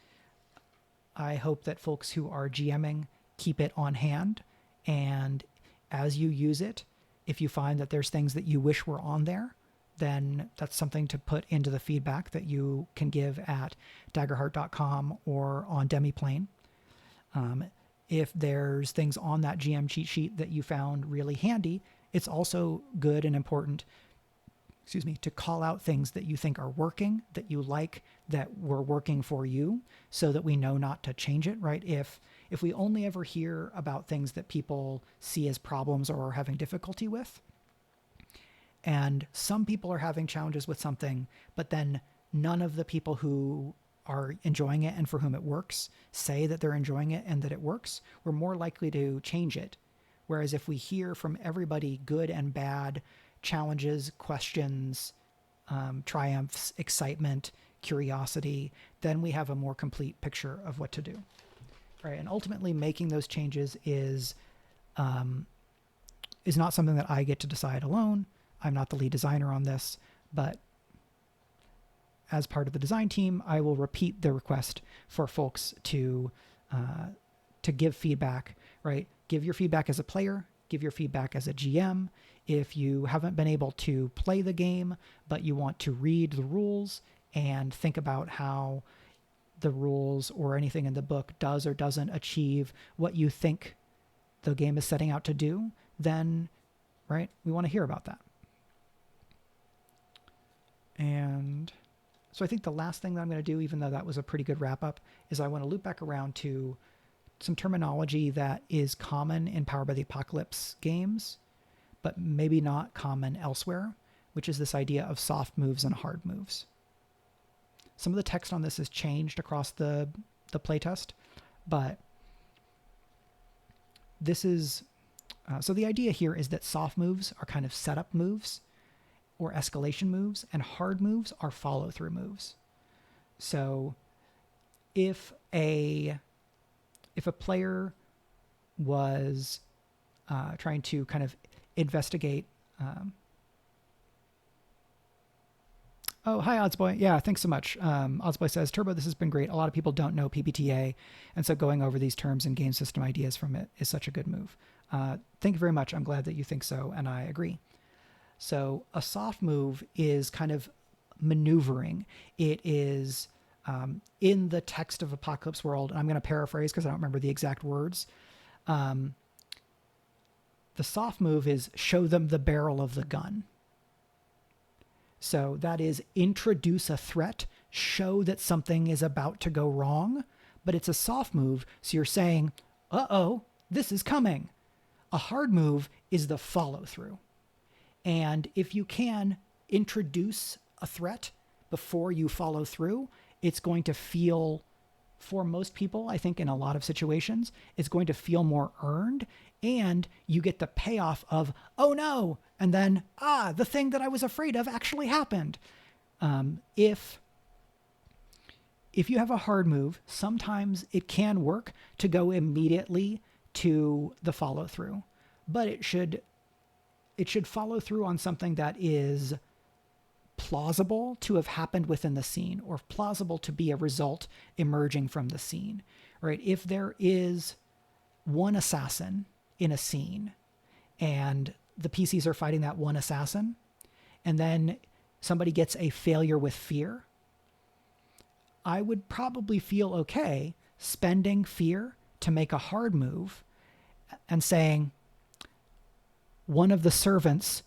I hope that folks who are GMing keep it on hand, and as you use it, if you find that there's things that you wish were on there, then that's something to put into the feedback that you can give at daggerheart.com or on Demiplane. If there's things on that GM cheat sheet that you found really handy, it's also good and important to call out things that you think are working, that you like, that were working for you, so that we know not to change it, right? If we only ever hear about things that people see as problems or are having difficulty with, and some people are having challenges with something, but then none of the people who are enjoying it and for whom it works say that they're enjoying it and that it works, we're more likely to change it. Whereas if we hear from everybody good and bad, challenges, questions, triumphs, excitement, curiosity, then we have a more complete picture of what to do. Right? And ultimately making those changes is not something that I get to decide alone. I'm not the lead designer on this, but as part of the design team, I will repeat the request for folks to give feedback, right? Give your feedback as a player, give your feedback as a GM. If you haven't been able to play the game, but you want to read the rules and think about how the rules or anything in the book does or doesn't achieve what you think the game is setting out to do, then, right, we want to hear about that. And so I think the last thing that I'm going to do, even though that was a pretty good wrap up, is I want to loop back around to some terminology that is common in Powered by the Apocalypse games, but maybe not common elsewhere, which is this idea of soft moves and hard moves. Some of the text on this has changed across the playtest, but this is, so the idea here is that soft moves are kind of setup moves or escalation moves, and hard moves are follow-through moves. So if a player was trying to kind of investigate, oh, hi, Oddsboy. Yeah, thanks so much. Oddsboy says, Turbo, this has been great. A lot of people don't know PBTA, and so going over these terms and game system ideas from it is such a good move. Thank you very much. I'm glad that you think so, and I agree. So a soft move is kind of maneuvering. It is in the text of Apocalypse World, and I'm going to paraphrase because I don't remember the exact words. The soft move is show them the barrel of the gun. So that is introduce a threat, show that something is about to go wrong, but it's a soft move. So you're saying, uh-oh, this is coming. A hard move is the follow through. And if you can introduce a threat before you follow through, it's going to feel, for most people, I think in a lot of situations, it's going to feel more earned, and you get the payoff of, oh no, and then, the thing that I was afraid of actually happened. If you have a hard move, sometimes it can work to go immediately to the follow through, but it should follow through on something that is plausible to have happened within the scene, or plausible to be a result emerging from the scene, right? If there is one assassin in a scene and the PCs are fighting that one assassin, and then somebody gets a failure with fear, I would probably feel okay spending fear to make a hard move and saying, one of the servants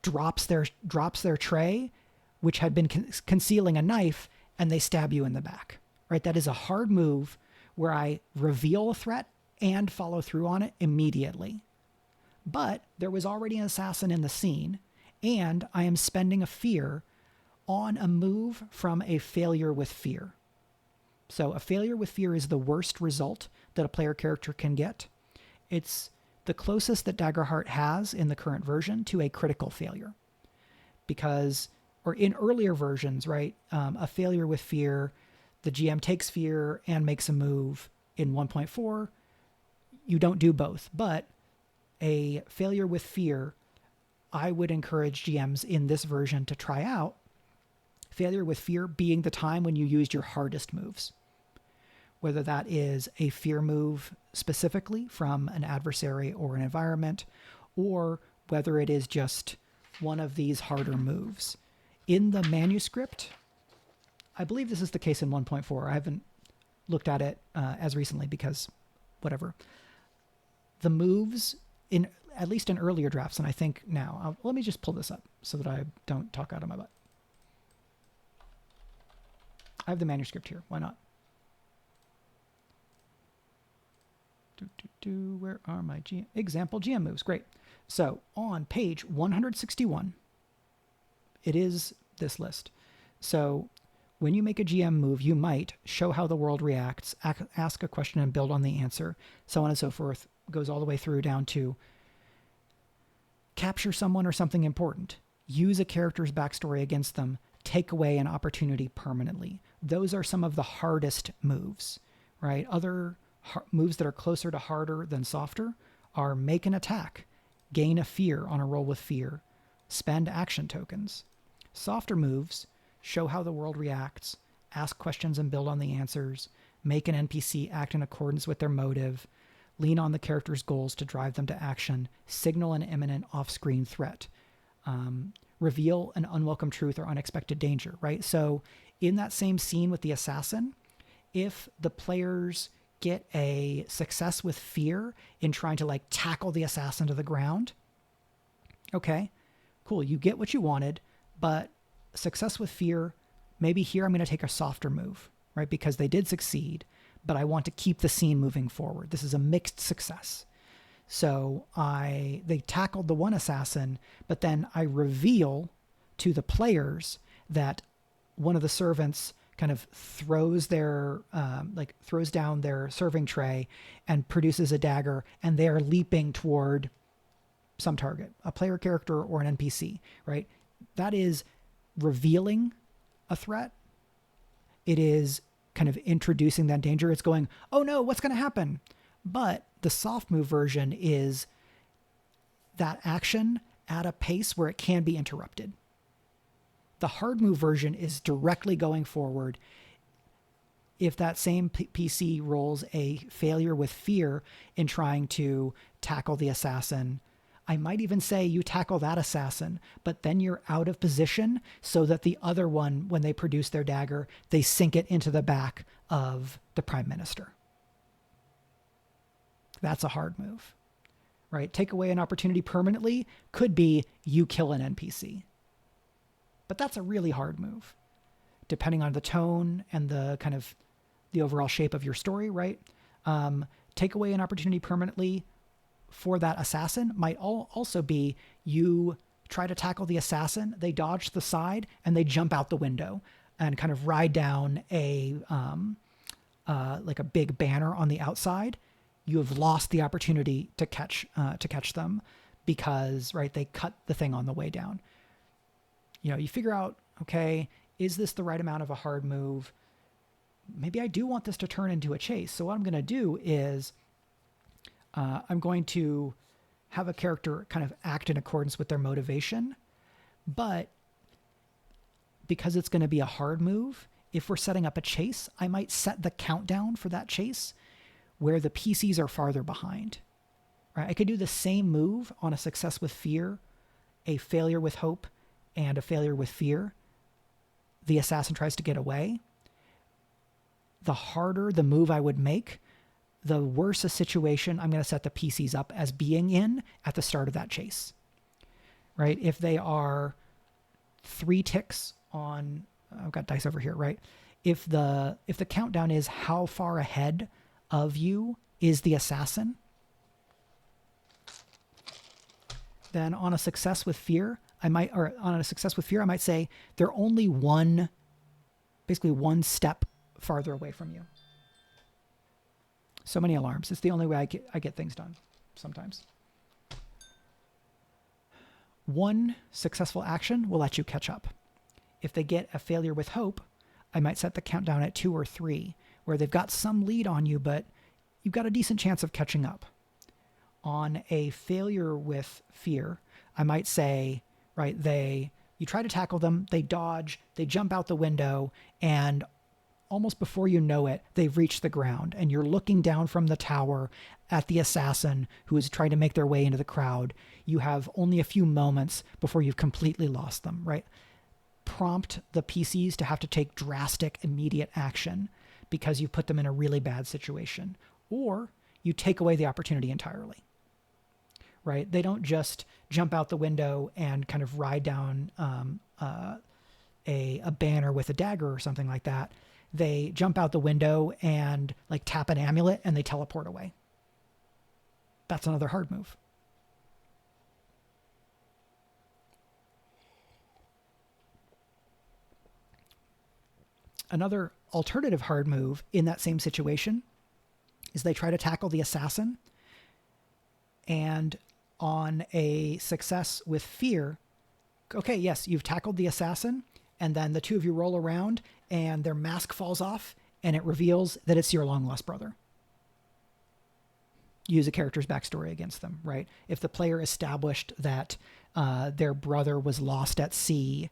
drops their tray, which had been concealing a knife, and they stab you in the back. Right? That is a hard move where I reveal a threat and follow through on it immediately. But there was already an assassin in the scene, and I am spending a fear on a move from a failure with fear. So a failure with fear is the worst result that a player character can get. It's the closest that Daggerheart has in the current version to a critical failure. Because, or in earlier versions, right, a failure with fear, the GM takes fear and makes a move. In 1.4, you don't do both. But a failure with fear, I would encourage GMs in this version to try out failure with fear being the time when you used your hardest moves. Whether that is a fear move specifically from an adversary or an environment, or whether it is just one of these harder moves. In the manuscript, I believe this is the case in 1.4. I haven't looked at it as recently because whatever. The moves, in at least in earlier drafts, and I think now, let me just pull this up so that I don't talk out of my butt. I have the manuscript here. Why not? Where are my example GM moves? Great. So on page 161, it is this list. So when you make a GM move, you might show how the world reacts, ask a question and build on the answer, so on and so forth. Goes all the way through down to capture someone or something important, use a character's backstory against them, take away an opportunity permanently. Those are some of the hardest moves, right? Other moves that are closer to harder than softer are make an attack, gain a fear on a roll with fear, spend action tokens. Softer moves show how the world reacts, ask questions and build on the answers, make an NPC act in accordance with their motive, lean on the character's goals to drive them to action, signal an imminent off-screen threat, reveal an unwelcome truth or unexpected danger, right? So in that same scene with the assassin, if the players get a success with fear in trying to like tackle the assassin to the ground, okay, cool, you get what you wanted, but success with fear, maybe here I'm going to take a softer move, right? Because they did succeed, but I want to keep the scene moving forward. This is a mixed success. So they tackled the one assassin, but then I reveal to the players that one of the servants kind of throws down their serving tray and produces a dagger, and they are leaping toward some target, a player character or an NPC, right? That is revealing a threat. It is kind of introducing that danger. It's going, oh no, what's going to happen? But the soft move version is that action at a pace where it can be interrupted. The hard move version is directly going forward. If that same PC rolls a failure with fear in trying to tackle the assassin, I might even say you tackle that assassin, but then you're out of position so that the other one, when they produce their dagger, they sink it into the back of the Prime Minister. That's a hard move, right? Take away an opportunity permanently could be you kill an NPC. But that's a really hard move, depending on the tone and the kind of the overall shape of your story, right? Take away an opportunity permanently for that assassin might also be you try to tackle the assassin, they dodge to the side, and they jump out the window and kind of ride down like a big banner on the outside. You have lost the opportunity to catch them because, right, they cut the thing on the way down. You know, you figure out, okay, is this the right amount of a hard move? Maybe I do want this to turn into a chase. So what I'm going to do is I'm going to have a character kind of act in accordance with their motivation. But because it's going to be a hard move, if we're setting up a chase, I might set the countdown for that chase where the PCs are farther behind. Right? I could do the same move on a success with fear, a failure with hope, and a failure with fear. The assassin tries to get away. The harder the move I would make, the worse a situation I'm going to set the PCs up as being in at the start of that chase. Right? If they are 3 ticks on, I've got dice over here, right? If the countdown is how far ahead of you is the assassin, then on a success with fear, I might say they're only one step farther away from you. So many alarms. It's the only way I get things done sometimes. One successful action will let you catch up. If they get a failure with hope, I might set the countdown at 2 or 3, where they've got some lead on you, but you've got a decent chance of catching up. On a failure with fear, I might say, right, you try to tackle them, they dodge, they jump out the window, and almost before you know it, they've reached the ground, and you're looking down from the tower at the assassin who is trying to make their way into the crowd. You have only a few moments before you've completely lost them, right? Prompt the PCs to have to take drastic, immediate action because you've put them in a really bad situation. Or you take away the opportunity entirely, right? They don't just jump out the window and kind of ride down a banner with a dagger or something like that. They jump out the window and like tap an amulet and they teleport away. That's another hard move. Another alternative hard move in that same situation is they try to tackle the assassin, and on a success with fear, okay, yes, you've tackled the assassin, and then the two of you roll around and their mask falls off and it reveals that it's your long lost brother. Use a character's backstory against them, right? If the player established that their brother was lost at sea,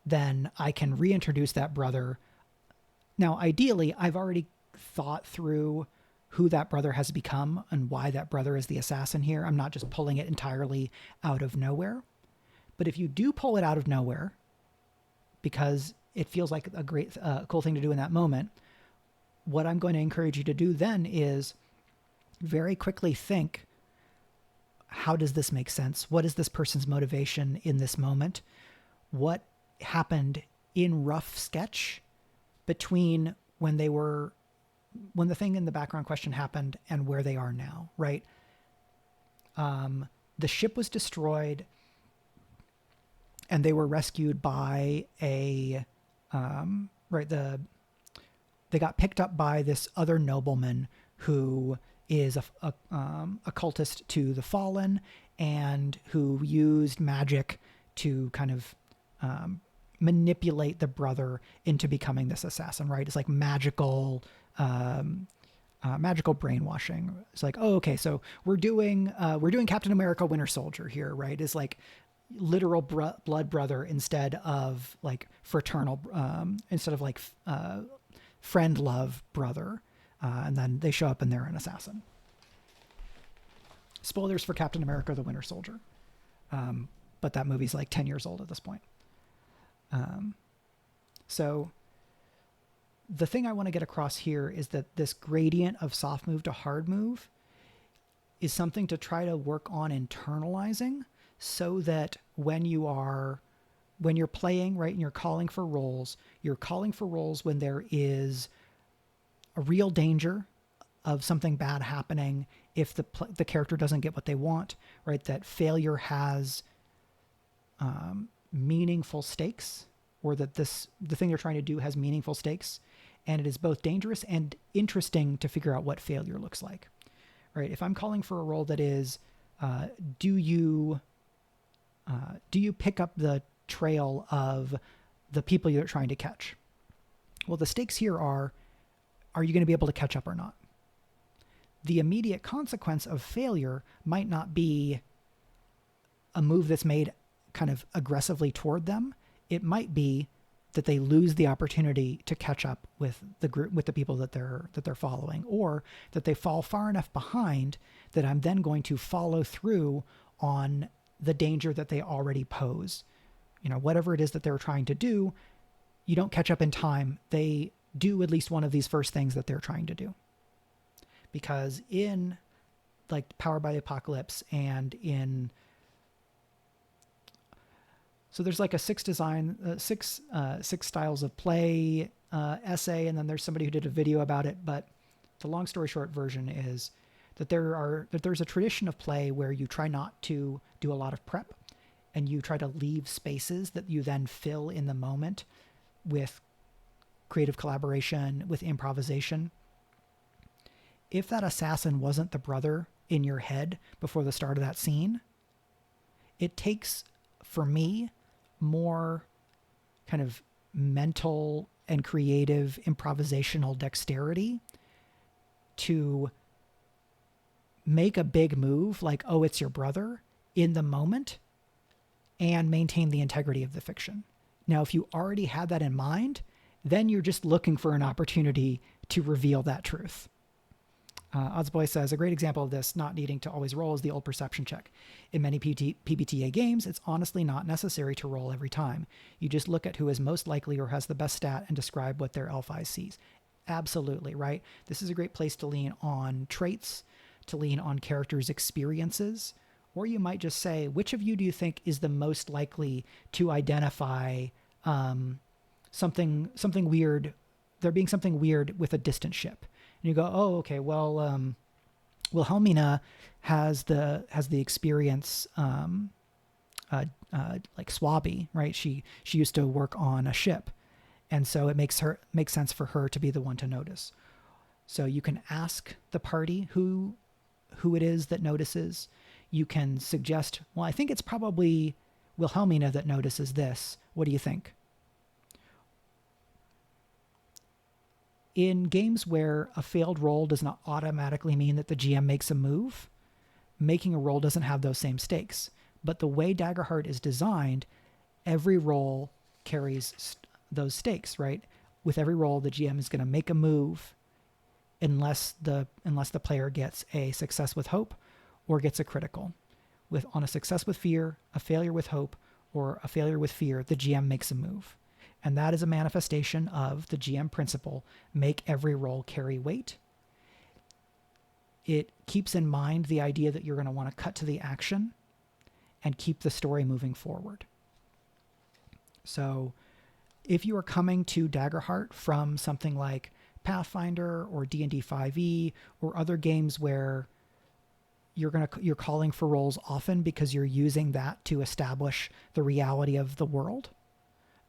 then I can reintroduce that brother. Now, ideally, I've already thought through who that brother has become and why that brother is the assassin here. I'm not just pulling it entirely out of nowhere. But if you do pull it out of nowhere, because it feels like a great, cool thing to do in that moment, what I'm going to encourage you to do then is very quickly think, how does this make sense? What is this person's motivation in this moment? What happened in rough sketch between when the thing in the background question happened and where they are now, right? The ship was destroyed and they were rescued by they got picked up by this other nobleman who is a cultist to the Fallen and who used magic to kind of manipulate the brother into becoming this assassin, right? It's like magical brainwashing. It's like, oh, okay, so we're doing Captain America Winter Soldier here, right? Is like literal blood brother instead of like fraternal, instead of like friend love brother. And then they show up and they're an assassin. Spoilers for Captain America the Winter Soldier. But that movie's like 10 years old at this point. So the thing I want to get across here is that this gradient of soft move to hard move is something to try to work on internalizing, so that when you're playing, right, and you're calling for rolls when there is a real danger of something bad happening if the character doesn't get what they want, right? That failure has meaningful stakes, or that the thing you're trying to do has meaningful stakes, and it is both dangerous and interesting to figure out what failure looks like, right? If I'm calling for a roll that is, do you pick up the trail of the people you're trying to catch? Well, the stakes here are you going to be able to catch up or not? The immediate consequence of failure might not be a move that's made kind of aggressively toward them. It might be that they lose the opportunity to catch up with the group, with the people that they're following, or that they fall far enough behind that I'm then going to follow through on the danger that they already pose. You know, whatever it is that they're trying to do, you don't catch up in time. They do at least one of these first things that they're trying to do. Because in like Powered by the Apocalypse and in, so there's like a six styles of play essay, and then there's somebody who did a video about it. But the long story short version is that there's a tradition of play where you try not to do a lot of prep, and you try to leave spaces that you then fill in the moment with creative collaboration, with improvisation. If that assassin wasn't the brother in your head before the start of that scene, it takes, for me, more kind of mental and creative improvisational dexterity to make a big move like, oh, it's your brother, in the moment, and maintain the integrity of the fiction. Now, if you already had that in mind, then you're just looking for an opportunity to reveal that truth. Oddsboy says, a great example of this not needing to always roll is the old perception check. In many PBTA games, it's honestly not necessary to roll every time. You just look at who is most likely or has the best stat and describe what their elf eye sees. Absolutely, right? This is a great place to lean on traits, to lean on characters' experiences, or you might just say, which of you do you think is the most likely to identify something weird, there being something weird with a distant ship? And you go, oh, okay, well, Wilhelmina has the experience, like Swabby, right? She used to work on a ship, and so it makes sense for her to be the one to notice. So you can ask the party who it is that notices. You can suggest, well, I think it's probably Wilhelmina that notices this. What do you think? In games where a failed roll does not automatically mean that the GM makes a move, making a roll doesn't have those same stakes. But the way Daggerheart is designed, every roll carries those stakes, right? With every roll, the GM is going to make a move unless the player gets a success with hope or gets a critical. On a success with fear, a failure with hope, or a failure with fear, the GM makes a move. And that is a manifestation of the GM principle, make every roll carry weight. It keeps in mind the idea that you're going to want to cut to the action and keep the story moving forward. So if you are coming to Daggerheart from something like Pathfinder or D&D 5e or other games where you're calling for rolls often because you're using that to establish the reality of the world,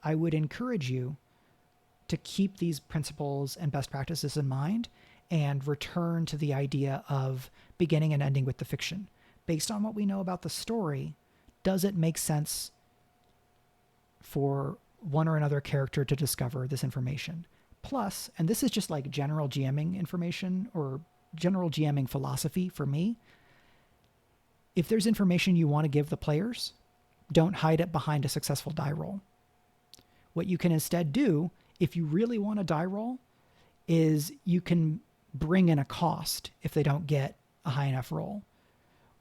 I would encourage you to keep these principles and best practices in mind and return to the idea of beginning and ending with the fiction. Based on what we know about the story, does it make sense for one or another character to discover this information? Plus, and this is just like general GMing information or general GMing philosophy for me, if there's information you want to give the players, don't hide it behind a successful die roll. What you can instead do, if you really want a die roll, is you can bring in a cost if they don't get a high enough roll.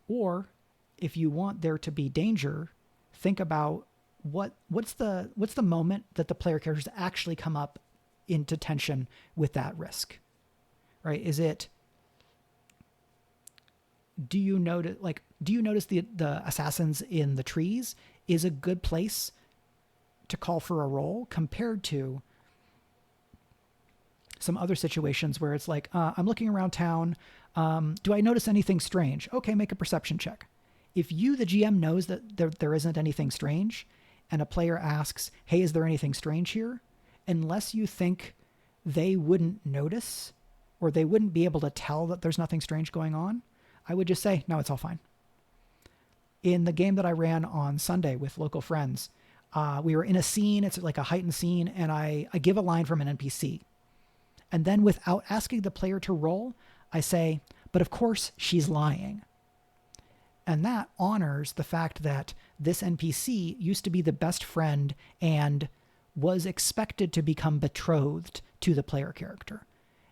Or if you want there to be danger, think about what's the moment that the player characters actually come up into tension with that risk, right? Is it, do you notice the assassins in the trees is a good place to call for a roll compared to some other situations where it's like, I'm looking around town. Do I notice anything strange? Okay, make a perception check. If you, the GM, knows that there isn't anything strange, and a player asks, hey, is there anything strange here? Unless you think they wouldn't notice or they wouldn't be able to tell that there's nothing strange going on, I would just say, no, it's all fine. In the game that I ran on Sunday with local friends, we were in a scene, it's like a heightened scene, and I give a line from an NPC. And then without asking the player to roll, I say, but of course she's lying. And that honors the fact that this NPC used to be the best friend and was expected to become betrothed to the player character.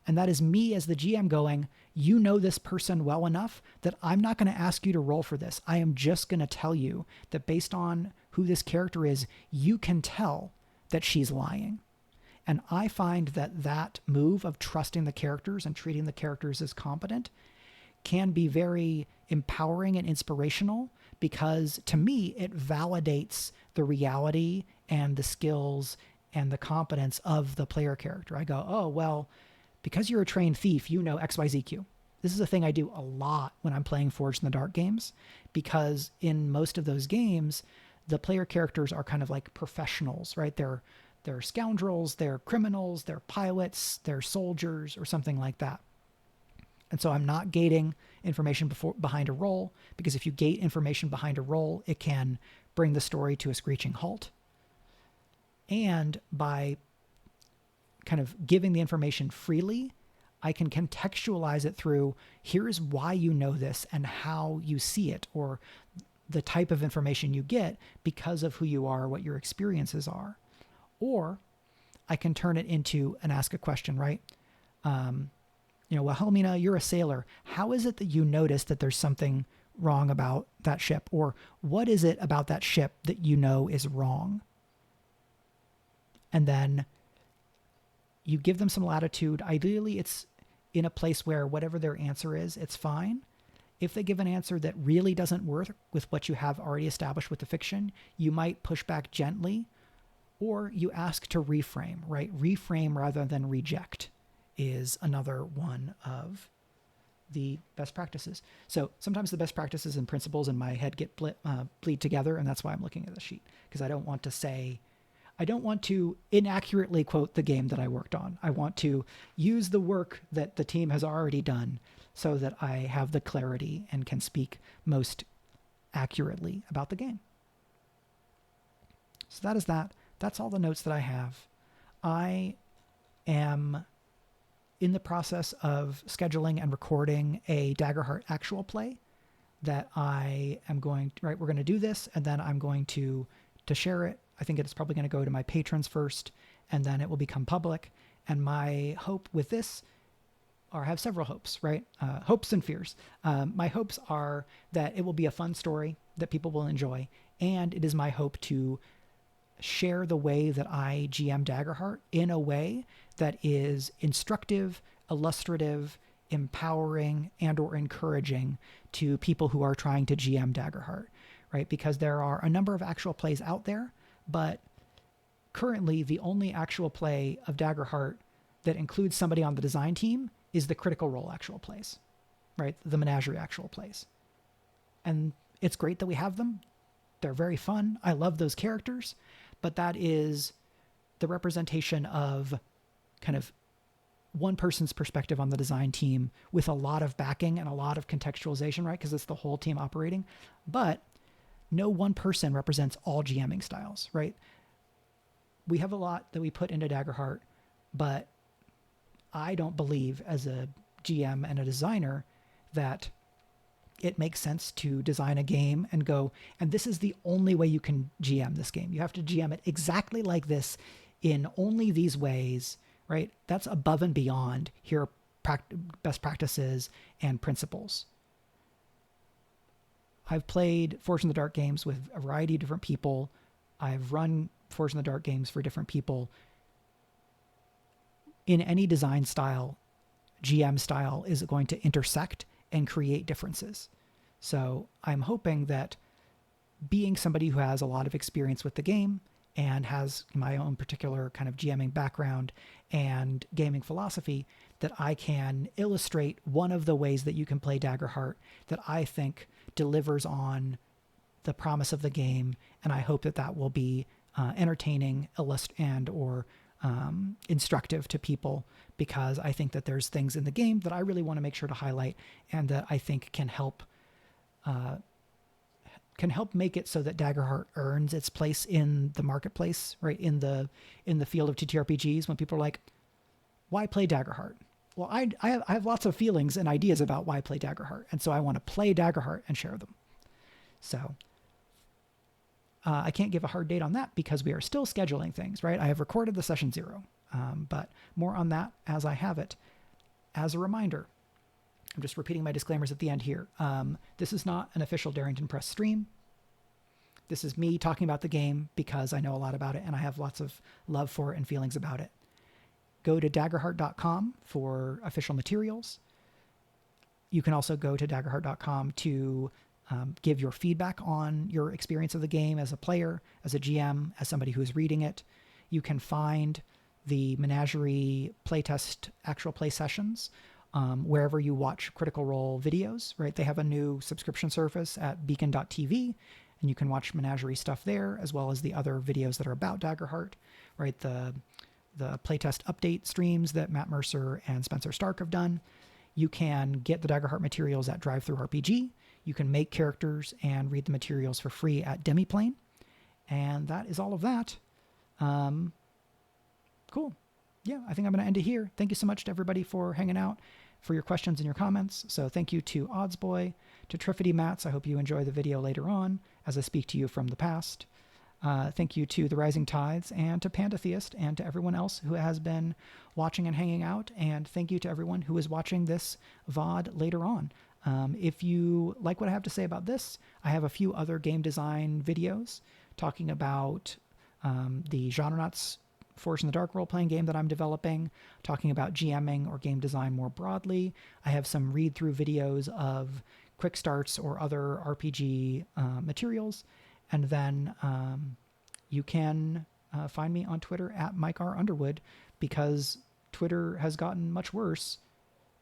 And that is me as the GM going, you know this person well enough that I'm not going to ask you to roll for this. I am just going to tell you that based on who this character is, you can tell that she's lying. And I find that move of trusting the characters and treating the characters as competent can be very empowering and inspirational, because to me, it validates the reality and the skills and the competence of the player character. I go, oh, well, because you're a trained thief, you know XYZQ. This is a thing I do a lot when I'm playing Forged in the Dark games, because in most of those games, the player characters are kind of like professionals, right? They're scoundrels, they're criminals, they're pilots, they're soldiers, or something like that. And so I'm not gating information behind a roll, because if you gate information behind a roll, it can bring the story to a screeching halt. And by kind of giving the information freely, I can contextualize it through, here's why you know this and how you see it, or the type of information you get because of who you are, what your experiences are. Or I can turn it into and ask a question, right? Well, Helmina, you're a sailor. How is it that you notice that there's something wrong about that ship? Or what is it about that ship that you know is wrong? And then you give them some latitude. Ideally, it's in a place where whatever their answer is, it's fine. If they give an answer that really doesn't work with what you have already established with the fiction, you might push back gently, or you ask to reframe, right? Reframe rather than reject is another one of the best practices. So sometimes the best practices and principles in my head get bleed together, and that's why I'm looking at the sheet, because I don't want to inaccurately quote the game that I worked on. I want to use the work that the team has already done so that I have the clarity and can speak most accurately about the game. So that is that. That's all the notes that I have. I am in the process of scheduling and recording a Daggerheart actual play that I am going to, right, we're going to do this, and then I'm going to share it. I think it's probably going to go to my patrons first, and then it will become public. And my hope with this, or I have several hopes, right? Hopes and fears. My hopes are that it will be a fun story that people will enjoy, and it is my hope to share the way that I GM Daggerheart in a way that is instructive, illustrative, empowering, and or encouraging to people who are trying to GM Daggerheart, right? Because there are a number of actual plays out there, but currently the only actual play of Daggerheart that includes somebody on the design team is the Critical Role actual plays, right? The Menagerie actual plays. And it's great that we have them. They're very fun. I love those characters, but that is the representation of kind of one person's perspective on the design team with a lot of backing and a lot of contextualization, right? Because it's the whole team operating, but no one person represents all GMing styles, right? We have a lot that we put into Daggerheart, but I don't believe as a GM and a designer that it makes sense to design a game and go, and this is the only way you can GM this game. You have to GM it exactly like this in only these ways, right? That's above and beyond here best practices and principles. I've played Forge in the Dark games with a variety of different people. I've run Forge in the Dark games for different people. In any design style, GM style is going to intersect and create differences. So I'm hoping that being somebody who has a lot of experience with the game and has my own particular kind of GMing background and gaming philosophy, that I can illustrate one of the ways that you can play Daggerheart that I think delivers on the promise of the game. And I hope that that will be entertaining, and or instructive to people, because I think that there's things in the game that I really want to make sure to highlight and that I think can help make it so that Daggerheart earns its place in the marketplace, right? In the field of TTRPGs, when people are like, why play Daggerheart? Well, I have lots of feelings and ideas about why play Daggerheart. And so I want to play Daggerheart and share them. So I can't give a hard date on that because we are still scheduling things, right? I have recorded the session 0, but more on that as I have it. As a reminder, I'm just repeating my disclaimers at the end here. This is not an official Darrington Press stream. This is me talking about the game because I know a lot about it and I have lots of love for it and feelings about it. Go to daggerheart.com for official materials. You can also go to daggerheart.com to give your feedback on your experience of the game as a player, as a GM, as somebody who is reading it. You can find the Menagerie playtest actual play sessions wherever you watch Critical Role videos, right? They have a new subscription service at beacon.tv, and you can watch Menagerie stuff there, as well as the other videos that are about Daggerheart, right? The playtest update streams that Matt Mercer and Spencer Stark have done. You can get the Daggerheart materials at DriveThruRPG. You can make characters and read the materials for free at Demiplane. And that is all of that. Cool. Yeah, I think I'm going to end it here. Thank you so much to everybody for hanging out, for your questions and your comments. So thank you to Oddsboy, to Triffity Mats. I hope you enjoy the video later on as I speak to you from the past. Thank you to the Rising Tides and to Pandatheist and to everyone else who has been watching and hanging out. And thank you to everyone who is watching this VOD later on. If you like what I have to say about this, I have a few other game design videos talking about the Genrenauts Forge in the Dark role-playing game that I'm developing, talking about GMing or game design more broadly. I have some read-through videos of quick starts or other RPG materials. And then you can find me on Twitter at MikeRUnderwood, because Twitter has gotten much worse,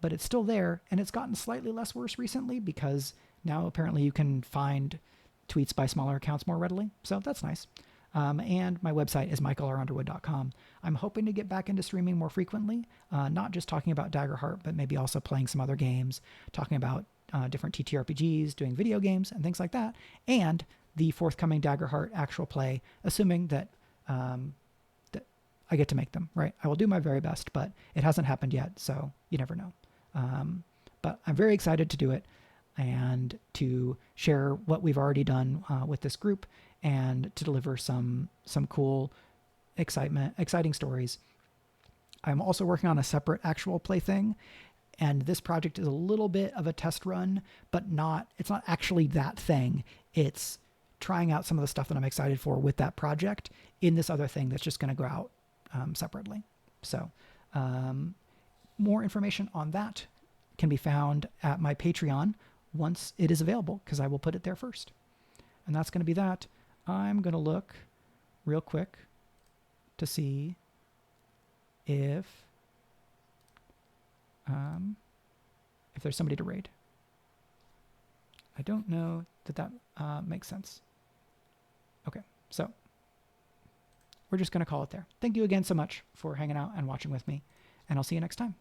but it's still there, and it's gotten slightly less worse recently because now apparently you can find tweets by smaller accounts more readily. So that's nice. And my website is michaelrunderwood.com. I'm hoping to get back into streaming more frequently, not just talking about Daggerheart, but maybe also playing some other games, talking about different TTRPGs, doing video games, and things like that. And the forthcoming Daggerheart actual play, assuming that that I get to make them, right? I will do my very best, but it hasn't happened yet, so you never know. But I'm very excited to do it and to share what we've already done with this group, and to deliver some cool, exciting stories. I'm also working on a separate actual play thing, and this project is a little bit of a test run, but it's not actually that thing. It's trying out some of the stuff that I'm excited for with that project in this other thing that's just going to go out separately. So more information on that can be found at my Patreon once it is available, because I will put it there first. And that's going to be that. I'm going to look real quick to see if there's somebody to raid. I don't know that makes sense. Okay, so we're just going to call it there. Thank you again so much for hanging out and watching with me, and I'll see you next time.